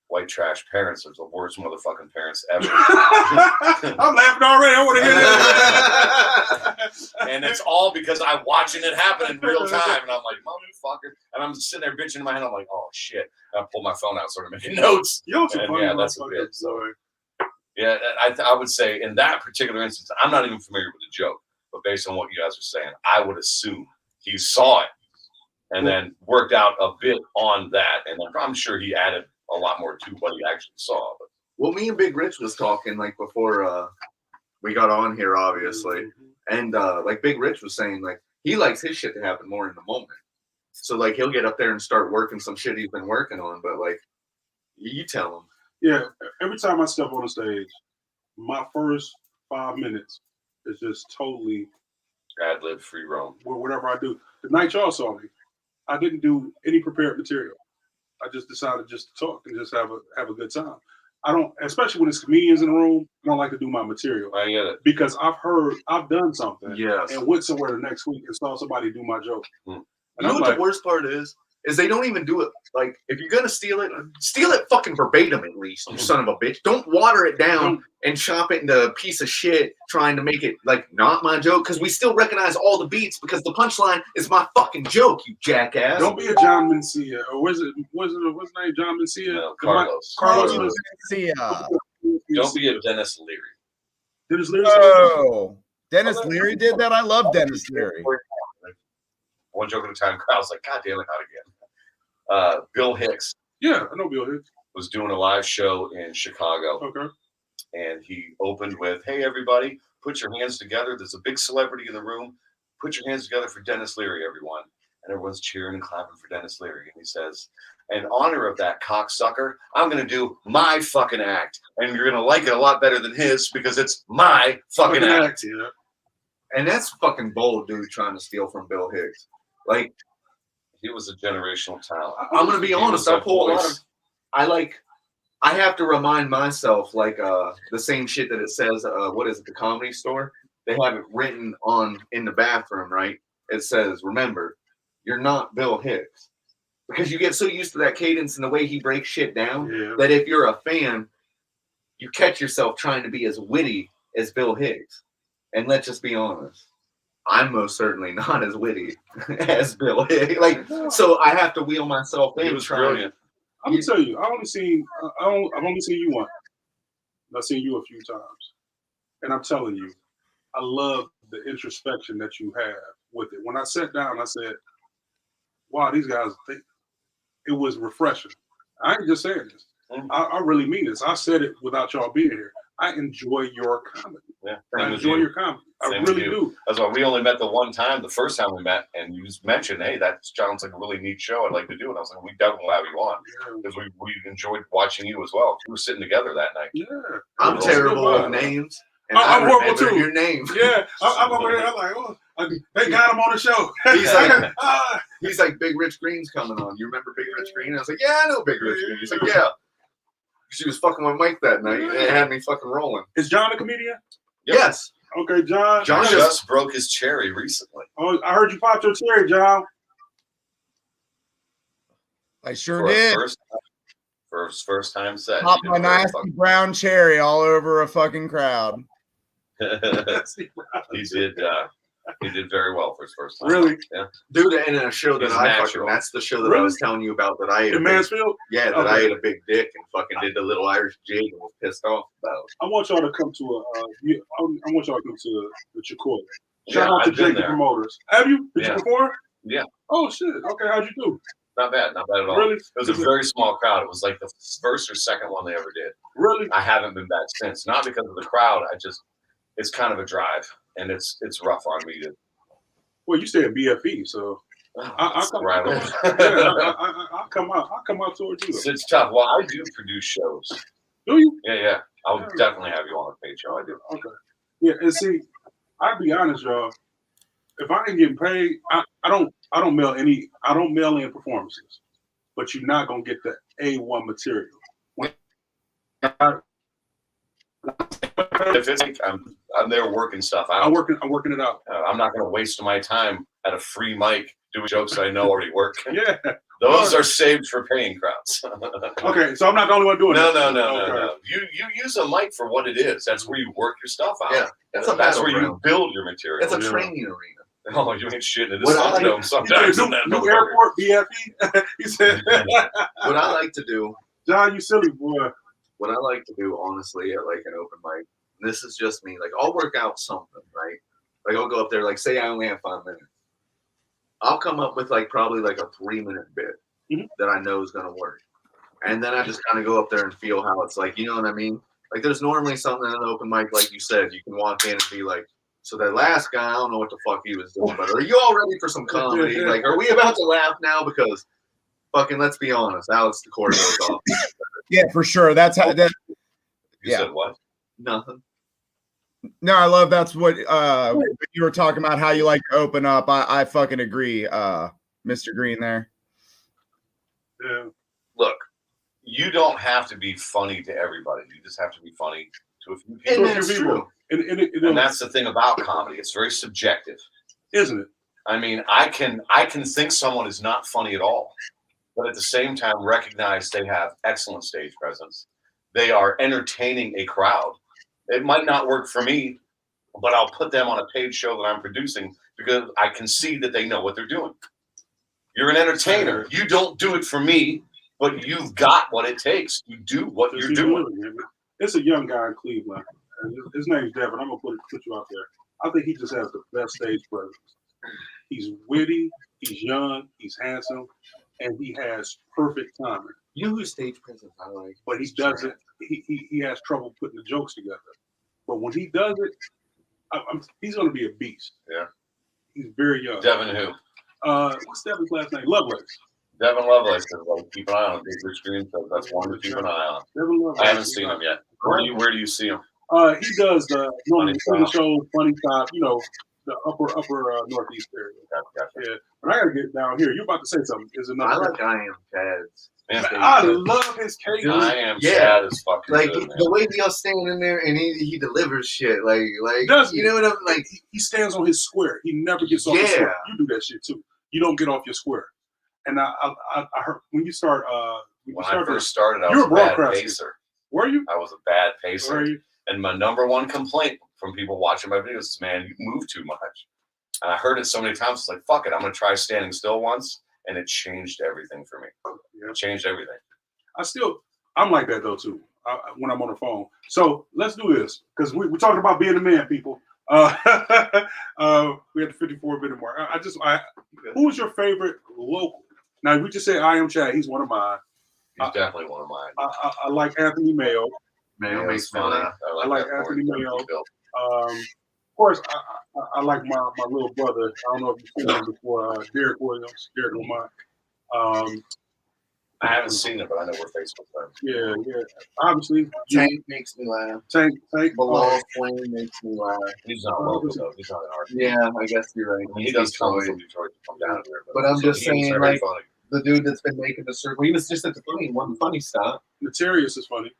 white trash parents are the worst motherfucking parents ever. I'm laughing already. I want to hear that. And it's all because I'm watching it happen in real time. And I'm like, motherfucker. And I'm sitting there bitching in my head. I'm like, oh, shit. And I pull my phone out, sort of making notes. That's a bit. So, yeah, I would say in that particular instance, I'm not even familiar with the joke. But based on what you guys are saying, I would assume he saw it and then worked out a bit on that. And I'm sure he added a lot more to what he actually saw. But. Well, me and Big Rich was talking like before we got on here, obviously, and like Big Rich was saying, like he likes his shit to happen more in the moment. So like he'll get up there and start working some shit he's been working on, but like you tell him. Yeah, every time I step on the stage, my first 5 minutes is just totally ad lib, free roam. Whatever I do. The night y'all saw me, I didn't do any prepared material. I just decided just to talk and just have a good time. I don't, especially when it's comedians in the room, I don't like to do my material. I get it. Because I've done something and went somewhere the next week and saw somebody do my joke. And you know what the worst part is they don't even do it. Like, if you're going to steal it fucking verbatim at least, you son of a bitch. Don't water it down and chop it into a piece of shit trying to make it, like, not my joke, because we still recognize all the beats because the punchline is my fucking joke, you jackass. Don't be a John Mencia. Or what's his name? John Mencia? No, Carlos. Carlos Mencia. Don't be a Dennis Leary. Dennis Leary? Oh, Dennis Leary did that? I love Dennis Leary. One joke at a time. I was like, God damn it, not again. Bill Hicks. Yeah, I know Bill Hicks. Was doing a live show in Chicago. Okay. And he opened with, hey, everybody, put your hands together. There's a big celebrity in the room. Put your hands together for Dennis Leary, everyone. And everyone's cheering and clapping for Dennis Leary. And he says, in honor of that cocksucker, I'm going to do my fucking act. And you're going to like it a lot better than his because it's my fucking act. Yeah. And that's fucking bold, dude, trying to steal from Bill Hicks. Like, he was a generational talent. I'm going to be honest. I pull a lot of, I have to remind myself, like, the same shit that it says, what is it, the Comedy Store? They have it written in the bathroom, right? It says, remember, you're not Bill Hicks. Because you get so used to that cadence and the way he breaks shit down that if you're a fan, you catch yourself trying to be as witty as Bill Hicks. And let's just be honest. I'm most certainly not as witty as Bill Hicks. Like, so I have to wheel myself in. He was brilliant. I'm gonna tell you, I've only seen you once. I've seen you a few times, and I'm telling you, I love the introspection that you have with it. When I sat down, I said, wow, these guys, it was refreshing. I ain't just saying this. I really mean this. I said it without y'all being here. I enjoy your comedy. Yeah, I enjoy your comedy. I really do. That's why we only met the one time, the first time we met, and you just mentioned, hey, that sounds like a really neat show. I'd like to do it. And I was like, we definitely will have you on because we enjoyed watching you as well. We were sitting together that night. Yeah. I'm terrible with names. And I'm horrible too. Your name. Yeah, I'm over there. I'm like, oh, they got him on the show. He's like, Big Rich Green's coming on. You remember Big Rich Green? I was like, yeah, I know Big Rich Green. He's like, yeah. She was fucking with Mike that night, and it had me fucking rolling. Is John a comedian? Yep. Yes. Okay, John. John just broke his cherry recently. Oh, I heard you popped your cherry, John. I sure did. First time set. Pop my nasty brown cherry all over a fucking crowd. He did very well for his first time. Really? Yeah. Dude, in a show that that's the show that I was Really? telling you about that I ate. In Mansfield? Yeah, that I ate a big dick and fucking did the little Irish jig and was pissed off about. I want y'all to come to I want y'all to come to the Chicory. Shout Yeah, out to I've been Jake the there. Promoters. Have you? Did Yeah. you perform? Yeah. Oh shit. Okay, how'd you do? Not bad at all. Really? It was a very small crowd. It was like the first or second one they ever did. Really? I haven't been back since. Not because of the crowd. It's kind of a drive, and it's rough on me to. Well, you stay at BFE, so I'll come out towards you. It's tough. Well, I do produce shows. Do you? Yeah. I'll definitely have you on a paid show. I do. Okay. Yeah, and see, I'll be honest, y'all. If I ain't getting paid, I don't mail in performances. But you're not gonna get the A1 material. If it's like I'm there working stuff out. I'm working it out. I'm not going to waste my time at a free mic doing jokes that I know already work. Yeah. Those are saved for paying crowds. Okay, so I'm not the only one doing it. No. You use a mic for what it is. That's where you work your stuff out. Yeah, that's where you build your material. It's a training arena. Oh, you ain't shitting in What the I like- Dome sometimes. in that New motherfucker. airport, BFE. He said, What I like to do, John, you silly boy. what I like to do, honestly, at like an open mic, and this is just me. Like, I'll work out something, right? Like, I'll go up there. Like, say I only have 5 minutes. I'll come up with like probably like a 3-minute bit that I know is gonna work, and then I just kind of go up there and feel how it's like. You know what I mean? Like, there's normally something in an open mic, like you said, you can walk in and be like, so that last guy, I don't know what the fuck he was doing, but are you all ready for some comedy? Like, are we about to laugh now? Because fucking, let's be honest, Alex the core goes off. Yeah, for sure. That's how that. You said what? Nothing. No, I love that's what you were talking about, how you like to open up. I fucking agree, Mr. Green there. Yeah. Look, you don't have to be funny to everybody. You just have to be funny to a few And people. that's true. And that's the thing about comedy. It's very subjective. Isn't it? I mean, I can think someone is not funny at all, but at the same time recognize they have excellent stage presence. They are entertaining a crowd. It might not work for me, but I'll put them on a paid show that I'm producing because I can see that they know what they're doing. You're an entertainer. You don't do it for me, but you've got what it takes. You do what you're doing. It's a young guy in Cleveland. And his name's Devin. I'm gonna put you out there. I think he just has the best stage presence. He's witty, he's young, he's handsome, and he has perfect timing. You know whose stage presence I like? But he doesn't. He has trouble putting the jokes together. But when he does it, he's gonna be a beast. Yeah. He's very young. Devin who? What's Devin's last name? Lovelace. Devin Lovelace is like, keep an eye on Big Rich Green, so that's one to keep an eye on. Devin Lovelace. I haven't seen him yet. Where do you see him? He does the normally Funny funny shows, funny stop, you know, the upper northeast area. Gotcha. Yeah, but I gotta get down here. You're about to say something. Is I another? like I Am Chad's. Man, I love his cake. I Am Yeah. Chad is fucking Like, good, man. the way he'll stand in there and he delivers shit. Like Does you know what I'm like? He stands on his square. He never gets off his square. You do that shit too. You don't get off your square. And I heard when you start When I first started, I you was were a bad broadcasting. pacer. Were you? I was a bad Were pacer. you? And my number one complaint from people watching my videos is, man, you move too much. And I heard it so many times, it's like, fuck it, I'm going to try standing still once. And it changed everything for me. Yeah. It changed everything. I'm like that though too. When I'm on the phone. So let's do this because we're talking about being a man, people. We had the 54-minute mark. Who's your favorite local? Now, if we just say I Am Chad, he's one of mine. He's definitely one of mine. I like Anthony Mayo. Mayo makes me funny. laugh. I like Anthony Mayo. Of course, I like my little brother. I don't know if you've seen him before. Derek Williams, Derek Lamont. I haven't seen it, but I know we're Facebook friends. Yeah. Obviously, Tank makes me laugh. Tank. Below Flame makes me laugh. He's not local though. He's not an artist. Yeah, I guess you're right. He does come from Detroit to come down here. But I'm just saying, like, funny. the dude that's been making the circle, he was just at the funny stop. Notarius is funny.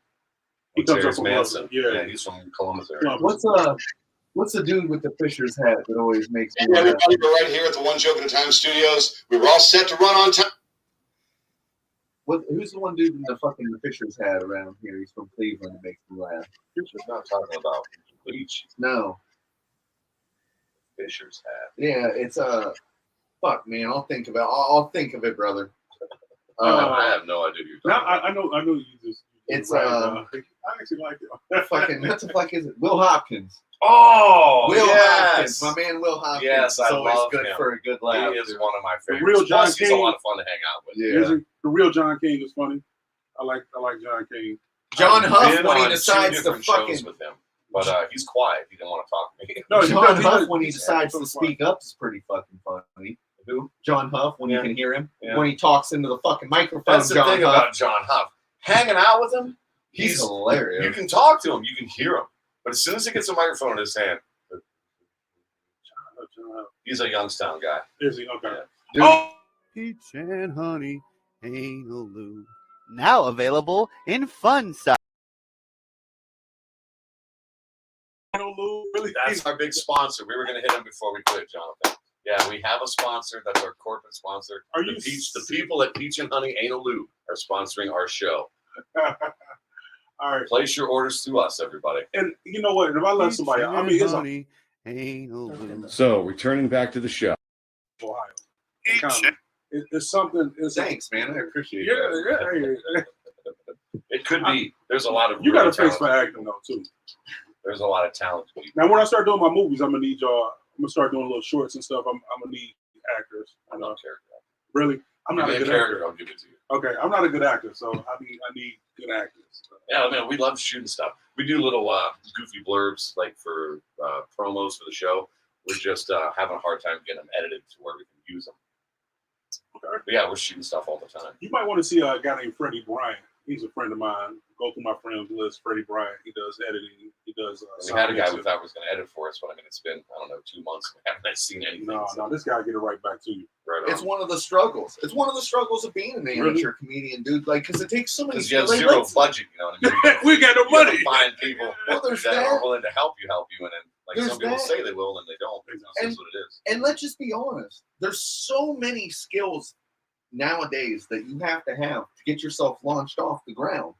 He comes up from Manson. Columbus. Yeah, he's from Columbus area. What's the dude with the Fisher's hat that always makes me Hey, laugh? everybody, we're right here at the One Joke at a Time studios. We were all set to run on time. Who's the one dude in the Fisher's hat around here? He's from Cleveland. It makes me laugh. Fisher's not talking about bleach. No. Fisher's hat. Yeah, it's fuck, man. I'll think of it. I'll think of it, brother. I have no idea who you're Now talking about. I know you just. It's I actually like it. fucking what the fuck is it? Will Hopkins. Oh, Will yes. Hopkins, my man Will Hopkins. Yes, I is always love good him. for a good laugh. He is dude. one of my favorites. real John Plus, he's a King. lot of fun to hang out with. Yeah. The real John King is funny. I like John King. John I've Huff been when he on decides two to different shows fucking. with him, but he's quiet. He didn't want to talk to me. No, John Huff does- when he decides to speak up is pretty fucking funny. Who? John Huff when Yeah. you can hear him Yeah. when he talks into the fucking microphone. That's the John thing Huff. about John Huff. Hanging out with him, He's hilarious. You can talk to him, you can hear him, but as soon as he gets a microphone in his hand, he's a Youngstown guy. Is he? Okay. Yeah. Peach and honey ain't a loo. Now available in fun size. Really? That's our big sponsor. We were going to hit him before we quit, Jonathan. Yeah, we have a sponsor. That's our corporate sponsor. Are the you the people at Peach and Honey Ain't a Lou are sponsoring our show. All right. Place your orders through us, everybody. And you know what? If I let somebody out, I mean, it's honey ain't a loo. So, returning back to the show. Ohio. It's something. It's Thanks, man. I appreciate Yeah, that. yeah. It could be. There's a lot of You got really a face for talented- acting though too. There's a lot of talented people. Now, when I start doing my movies, I'm gonna need y'all. I'm gonna start doing little shorts and stuff. I'm gonna need actors. I'm not a character. Really, I'm not a Give me good a character, actor. I'll give it to you. Okay, I'm not a good actor, so I need good actors. Yeah, man, we love shooting stuff. We do little goofy blurbs like for promos for the show. We're just having a hard time getting them edited to where we can use them. Okay. But yeah, we're shooting stuff all the time. You might want to see a guy named Freddie Bryant. He's a friend of mine. Go through my friends list. Freddie Bryant. He does editing. He does. We had a guy we thought was going to edit for us, but I mean, it's been, I don't know, 2 months. We haven't seen anything. No, this guy get it right back to you. Right on. It's one of the struggles. It's one of the struggles of being an amateur comedian, dude. Like, because it takes so many. Because you have like, zero let's- budget, you know what I mean? We got no You gotta money. find people Well, there's that that. are willing to help you, and then, like, There's some people that. say they will, and they don't. That's And- just what it is. And let's just be honest. There's so many skills nowadays that you have to get yourself launched off the ground.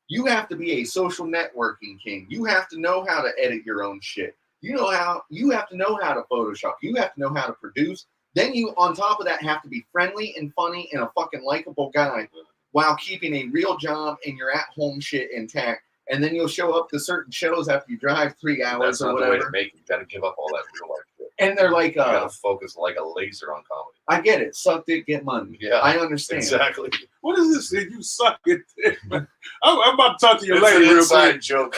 You have to be a social networking king. You have to know how to edit your own shit. You have to know how to Photoshop. You have to know how to produce. Then you, on top of that, have to be friendly and funny and a fucking likable guy while keeping a real job and your at-home shit intact. And then you'll show up to certain shows after you drive 3 hours That's or not the way whatever. to make it. You got to give up all that real life shit. And they're like, You got to focus like a laser on comedy. I get it. Suck dick, get money. Yeah, I understand. exactly. What is this? Thing? You suck it. I'm about to talk to you It's later, an real inside quick. joke,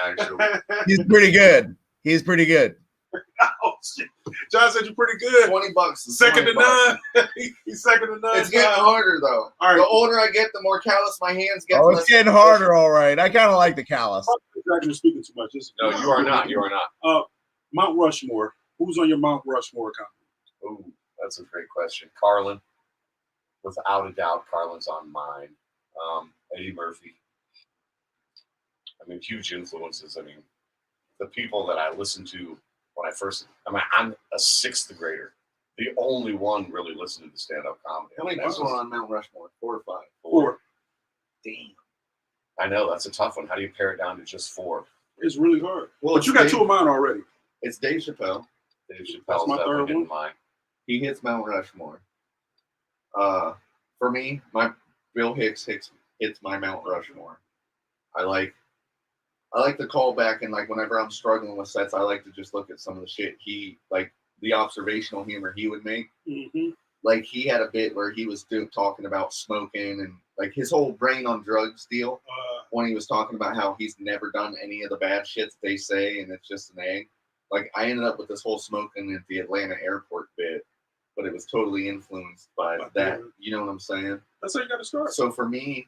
actually. He's pretty good. He's pretty good. Oh, shit. John said you're pretty good. $20 is Second to 20 bucks. none. He's second to none. It's getting harder though. All right. The older I get, the more callous my hands get. Oh, it's getting harder, all right. I kind of like the callus. You're speaking too much. No, you are not. You are not. Mount Rushmore. Who's on your Mount Rushmore comedy? Ooh, that's a great question. Carlin, without a doubt, Carlin's on mine. Eddie Murphy. I mean, huge influences. I mean, the people that I listened to when I'm a sixth grader. The only one really listening to stand-up comedy. How many That's people are on Mount Rushmore? 4 or 5? Four. Damn. I know, that's a tough one. How do you pare it down to just 4? It's really hard. Well, But you got 2 of mine already. It's Dave Chappelle. Dave That's Chappelle's my definitely third in one. mine. He hits Mount Rushmore. For me, my Bill Hicks hits my Mount Rushmore. I I like to call back and like whenever I'm struggling with sets, I like to just look at some of the shit he like the observational humor he would make. Mm-hmm. Like he had a bit where he was talking about smoking and like his whole brain on drugs deal. When he was talking about how he's never done any of the bad shit that they say and it's just an egg. Like I ended up with this whole smoking at the Atlanta airport bit, but it was totally influenced by that. You know what I'm saying? That's how you got to start. So for me,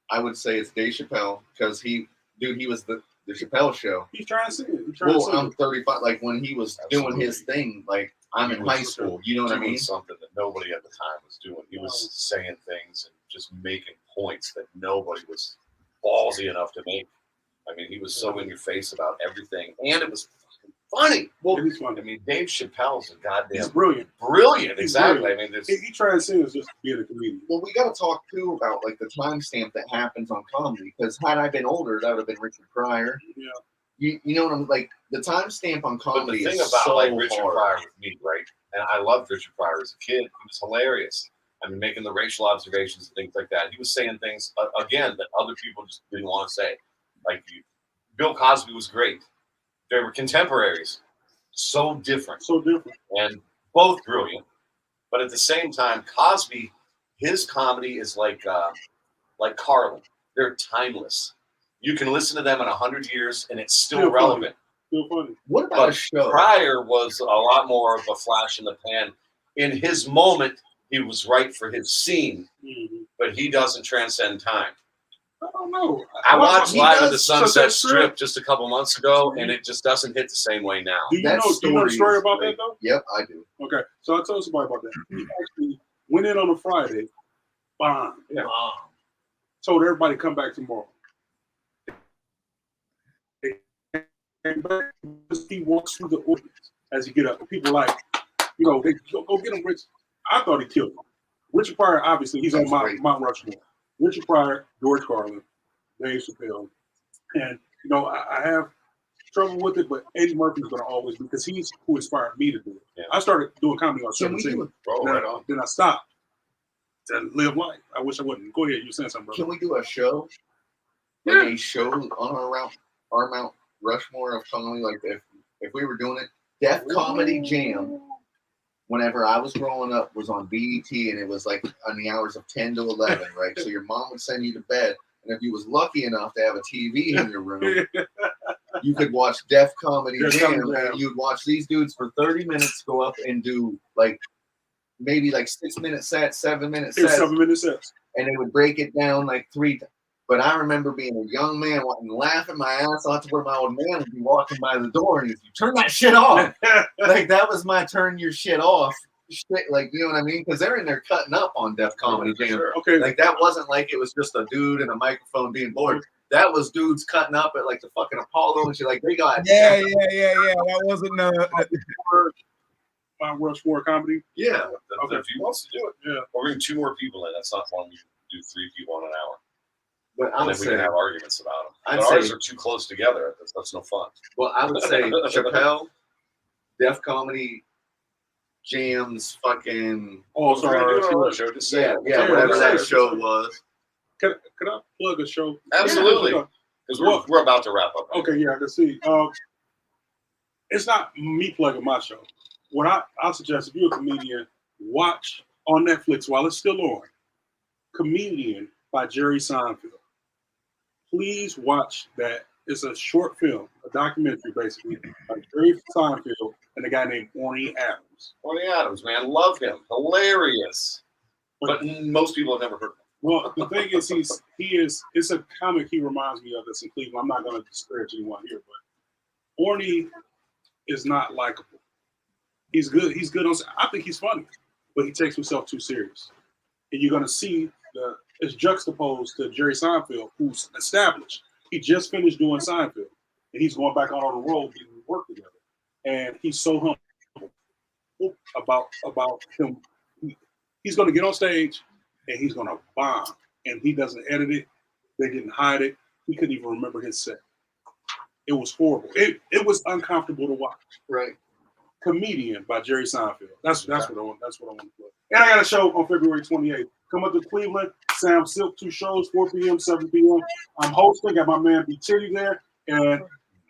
I would say it's Dave Chappelle because he was the Chappelle show. He's trying to see it. I'm 35. Like when he was doing his thing, like I'm in high school. You know what I mean? Something that nobody at the time was doing. He was saying things and just making points that nobody was ballsy enough to make. I mean, he was so in your face about everything, and it was funny. Well, it is funny. I mean, Dave Chappelle's a goddamn He's brilliant. Brilliant, He's exactly. brilliant. I mean, he transcends just being a comedian. Well, we got to talk too about like the timestamp that happens on comedy. Because had I been older, that would have been Richard Pryor. Yeah. You know what I'm like? The timestamp on comedy but the thing is about so like Richard hard. Pryor with me, right? And I loved Richard Pryor as a kid. He was hilarious. I mean, making the racial observations and things like that. He was saying things again that other people just didn't want to say. Like Bill Cosby was great. They were contemporaries. So different. And both brilliant. But at the same time, Cosby, his comedy is like Carlin. They're timeless. You can listen to them in 100 years and it's still relevant. Still funny. What about a show? Pryor was a lot more of a flash in the pan. In his moment, he was right for his scene, but he doesn't transcend time. I don't know. I watched Live at the Sunset Strip just a couple months ago, and it just doesn't hit the same way now. Do you know the story about that, though? Yep, I do. Okay, so I told somebody about that. He actually went in on a Friday, bombed. Yeah. Told everybody to come back tomorrow. He walks through the audience as he get up. People like, they go get him, Rich. I thought he killed him. Richard Pryor, obviously, he's on Mount Rushmore. Richard Pryor, George Carlin, Dave Chappelle. And, I have trouble with it, but Eddie Murphy is going to always be, because he's who inspired me to do it. Yeah. I started doing comedy on 17. Then I stopped to live life. I wish I wouldn't. Go ahead. You saying something, brother. Can we do a show? Like a show on our Mount Rushmore of comedy? Like if we were doing it, Def Comedy Jam, whenever I was growing up, was on BET, and it was like on the hours of 10 to 11, right? So your mom would send you to bed, and if you was lucky enough to have a TV in your room, you could watch Def Comedy Jam, and you'd watch these dudes for 30 minutes go up and do like maybe like 6-minute sets, 7-minute sets. 7-minute sets. And they would break it down like 3 times. But I remember being a young man laughing my ass off to where my old man would be walking by the door and he'd say, turn that shit off. Like that was my turn your shit off. Shit, like, you know what I mean? Because they're in there cutting up on Def Comedy Jam. Sure. Okay. Like that wasn't like it was just a dude and a microphone being bored. That was dudes cutting up at like the fucking Apollo and shit. Like they got Yeah. That wasn't Mount Rushmore comedy. Yeah. If he wants to do it, we're bring 2 more people in. That's not fun. We do 3 people in an hour. But I would we say can have arguments about them. But ours are too close together. That's no fun. Well, I would say Chappelle, Def Comedy Jam's fucking whatever that show was. Could I plug a show? Absolutely. Because we're about to wrap up. Right? Okay, I can see. It's not me plugging my show. What I suggest, if you're a comedian, watch on Netflix while it's still on, Comedian by Jerry Seinfeld. Please watch that. It's a short film, a documentary basically, by Jerry Seinfeld and a guy named Orny Adams. Orny Adams, man, love him. Hilarious. But most people have never heard of him. Well, the thing is, it's a comic he reminds me of that's in Cleveland. I'm not going to disparage anyone here, but Orny is not likable. He's good. He's good on. I think he's funny, but he takes himself too serious. And you're going to see it's juxtaposed to Jerry Seinfeld, who's established. He just finished doing Seinfeld, and he's going back out on the road getting work together. And he's so humble about him. He's going to get on stage, and he's going to bomb. And he doesn't edit it. They didn't hide it. He couldn't even remember his set. It was horrible. It was uncomfortable to watch. Right. Comedian by Jerry Seinfeld. That's what I want. That's what I want to play. And I got a show on February 28th. Come up to Cleveland. Sam Silk, 2 shows, 4 p.m., 7 p.m. I'm hosting. Got my man B Chitty there. and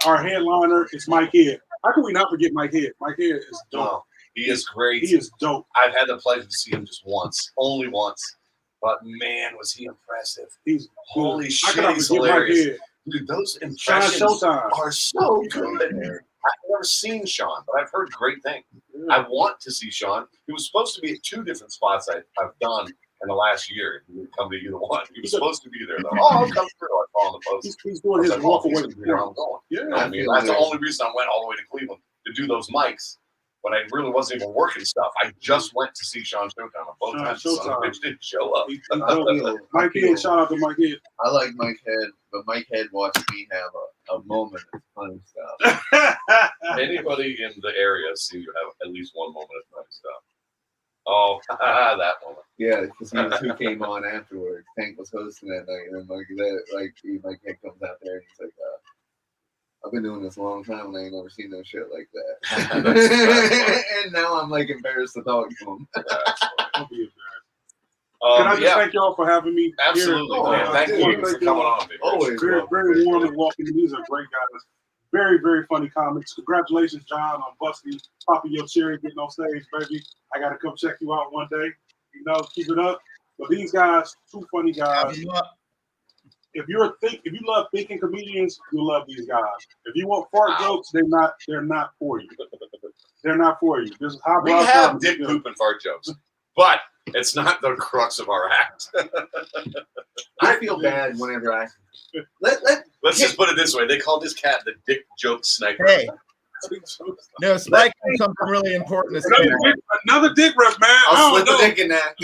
our headliner is Mike Head. How can we not forget Mike Head? Mike Head is dope. Oh, he is great. He is dope. I've had the pleasure to see him just once, only once. But man, was he impressive. He's Holy I shit, cannot he's forget Mike hilarious. Head. Dude, those Sean impressions Showtime. are so good. I've never seen Sean, but I've heard great things. Yeah. I want to see Sean. He was supposed to be at 2 different spots I've done in the last year. He didn't come to either one. He was supposed to be there, though. Oh, I'll come through. I saw on the post. He's doing his walk away. Where I'm going. Yeah. You know what I mean? That's the only reason I went all the way to Cleveland to do those mics. But I really wasn't even working stuff. I just went to see Sean Showtime. Both times the son of a bitch didn't show up. Mike Head, shout out to Mike Head. I like Mike Head, but Mike Head watched me have a moment of funny stuff. Anybody in the area seems to have at least one moment of funny stuff. Oh, that moment. Yeah, because he was who came on afterwards. Tank was hosting that night, and then Mike Head comes out there and he's like, I've been doing this a long time and I ain't never seen no shit like that. And now I'm like embarrassed to talk to him. I'll be embarrassed. Can I just thank y'all for having me? Absolutely, here? man. Thank you for coming on, big Always. Very, very warm and welcoming. These are great guys. Very, very funny comics. Congratulations, John, on busting, popping your cherry, getting on stage, baby. I got to come check you out one day. You know, keep it up. But these guys, two funny guys. If you love thinking comedians, you'll love these guys. If you want fart jokes, they're not for you. They're not for you. This is how we have dick poop and fart jokes, but it's not the crux of our act. I feel bad whenever Let's just put it this way: they call this cat the dick joke sniper. Hey, no, Spike has something really important to say. Another dick rep, man. I'll slip a dick in that.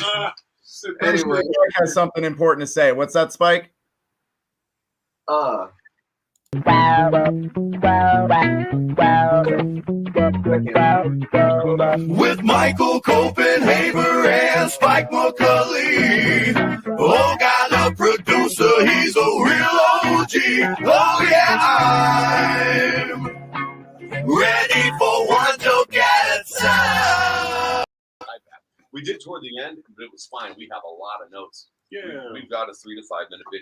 Anyway, Spike has something important to say. What's that, Spike? With Michael Copenhaver and Spike McCulley. Oh, got a producer, he's a real OG. Oh, yeah, I'm ready for one joke at a time. We did toward the end, but it was fine. We have a lot of notes. Yeah. We've got a 3 to 5 minute video.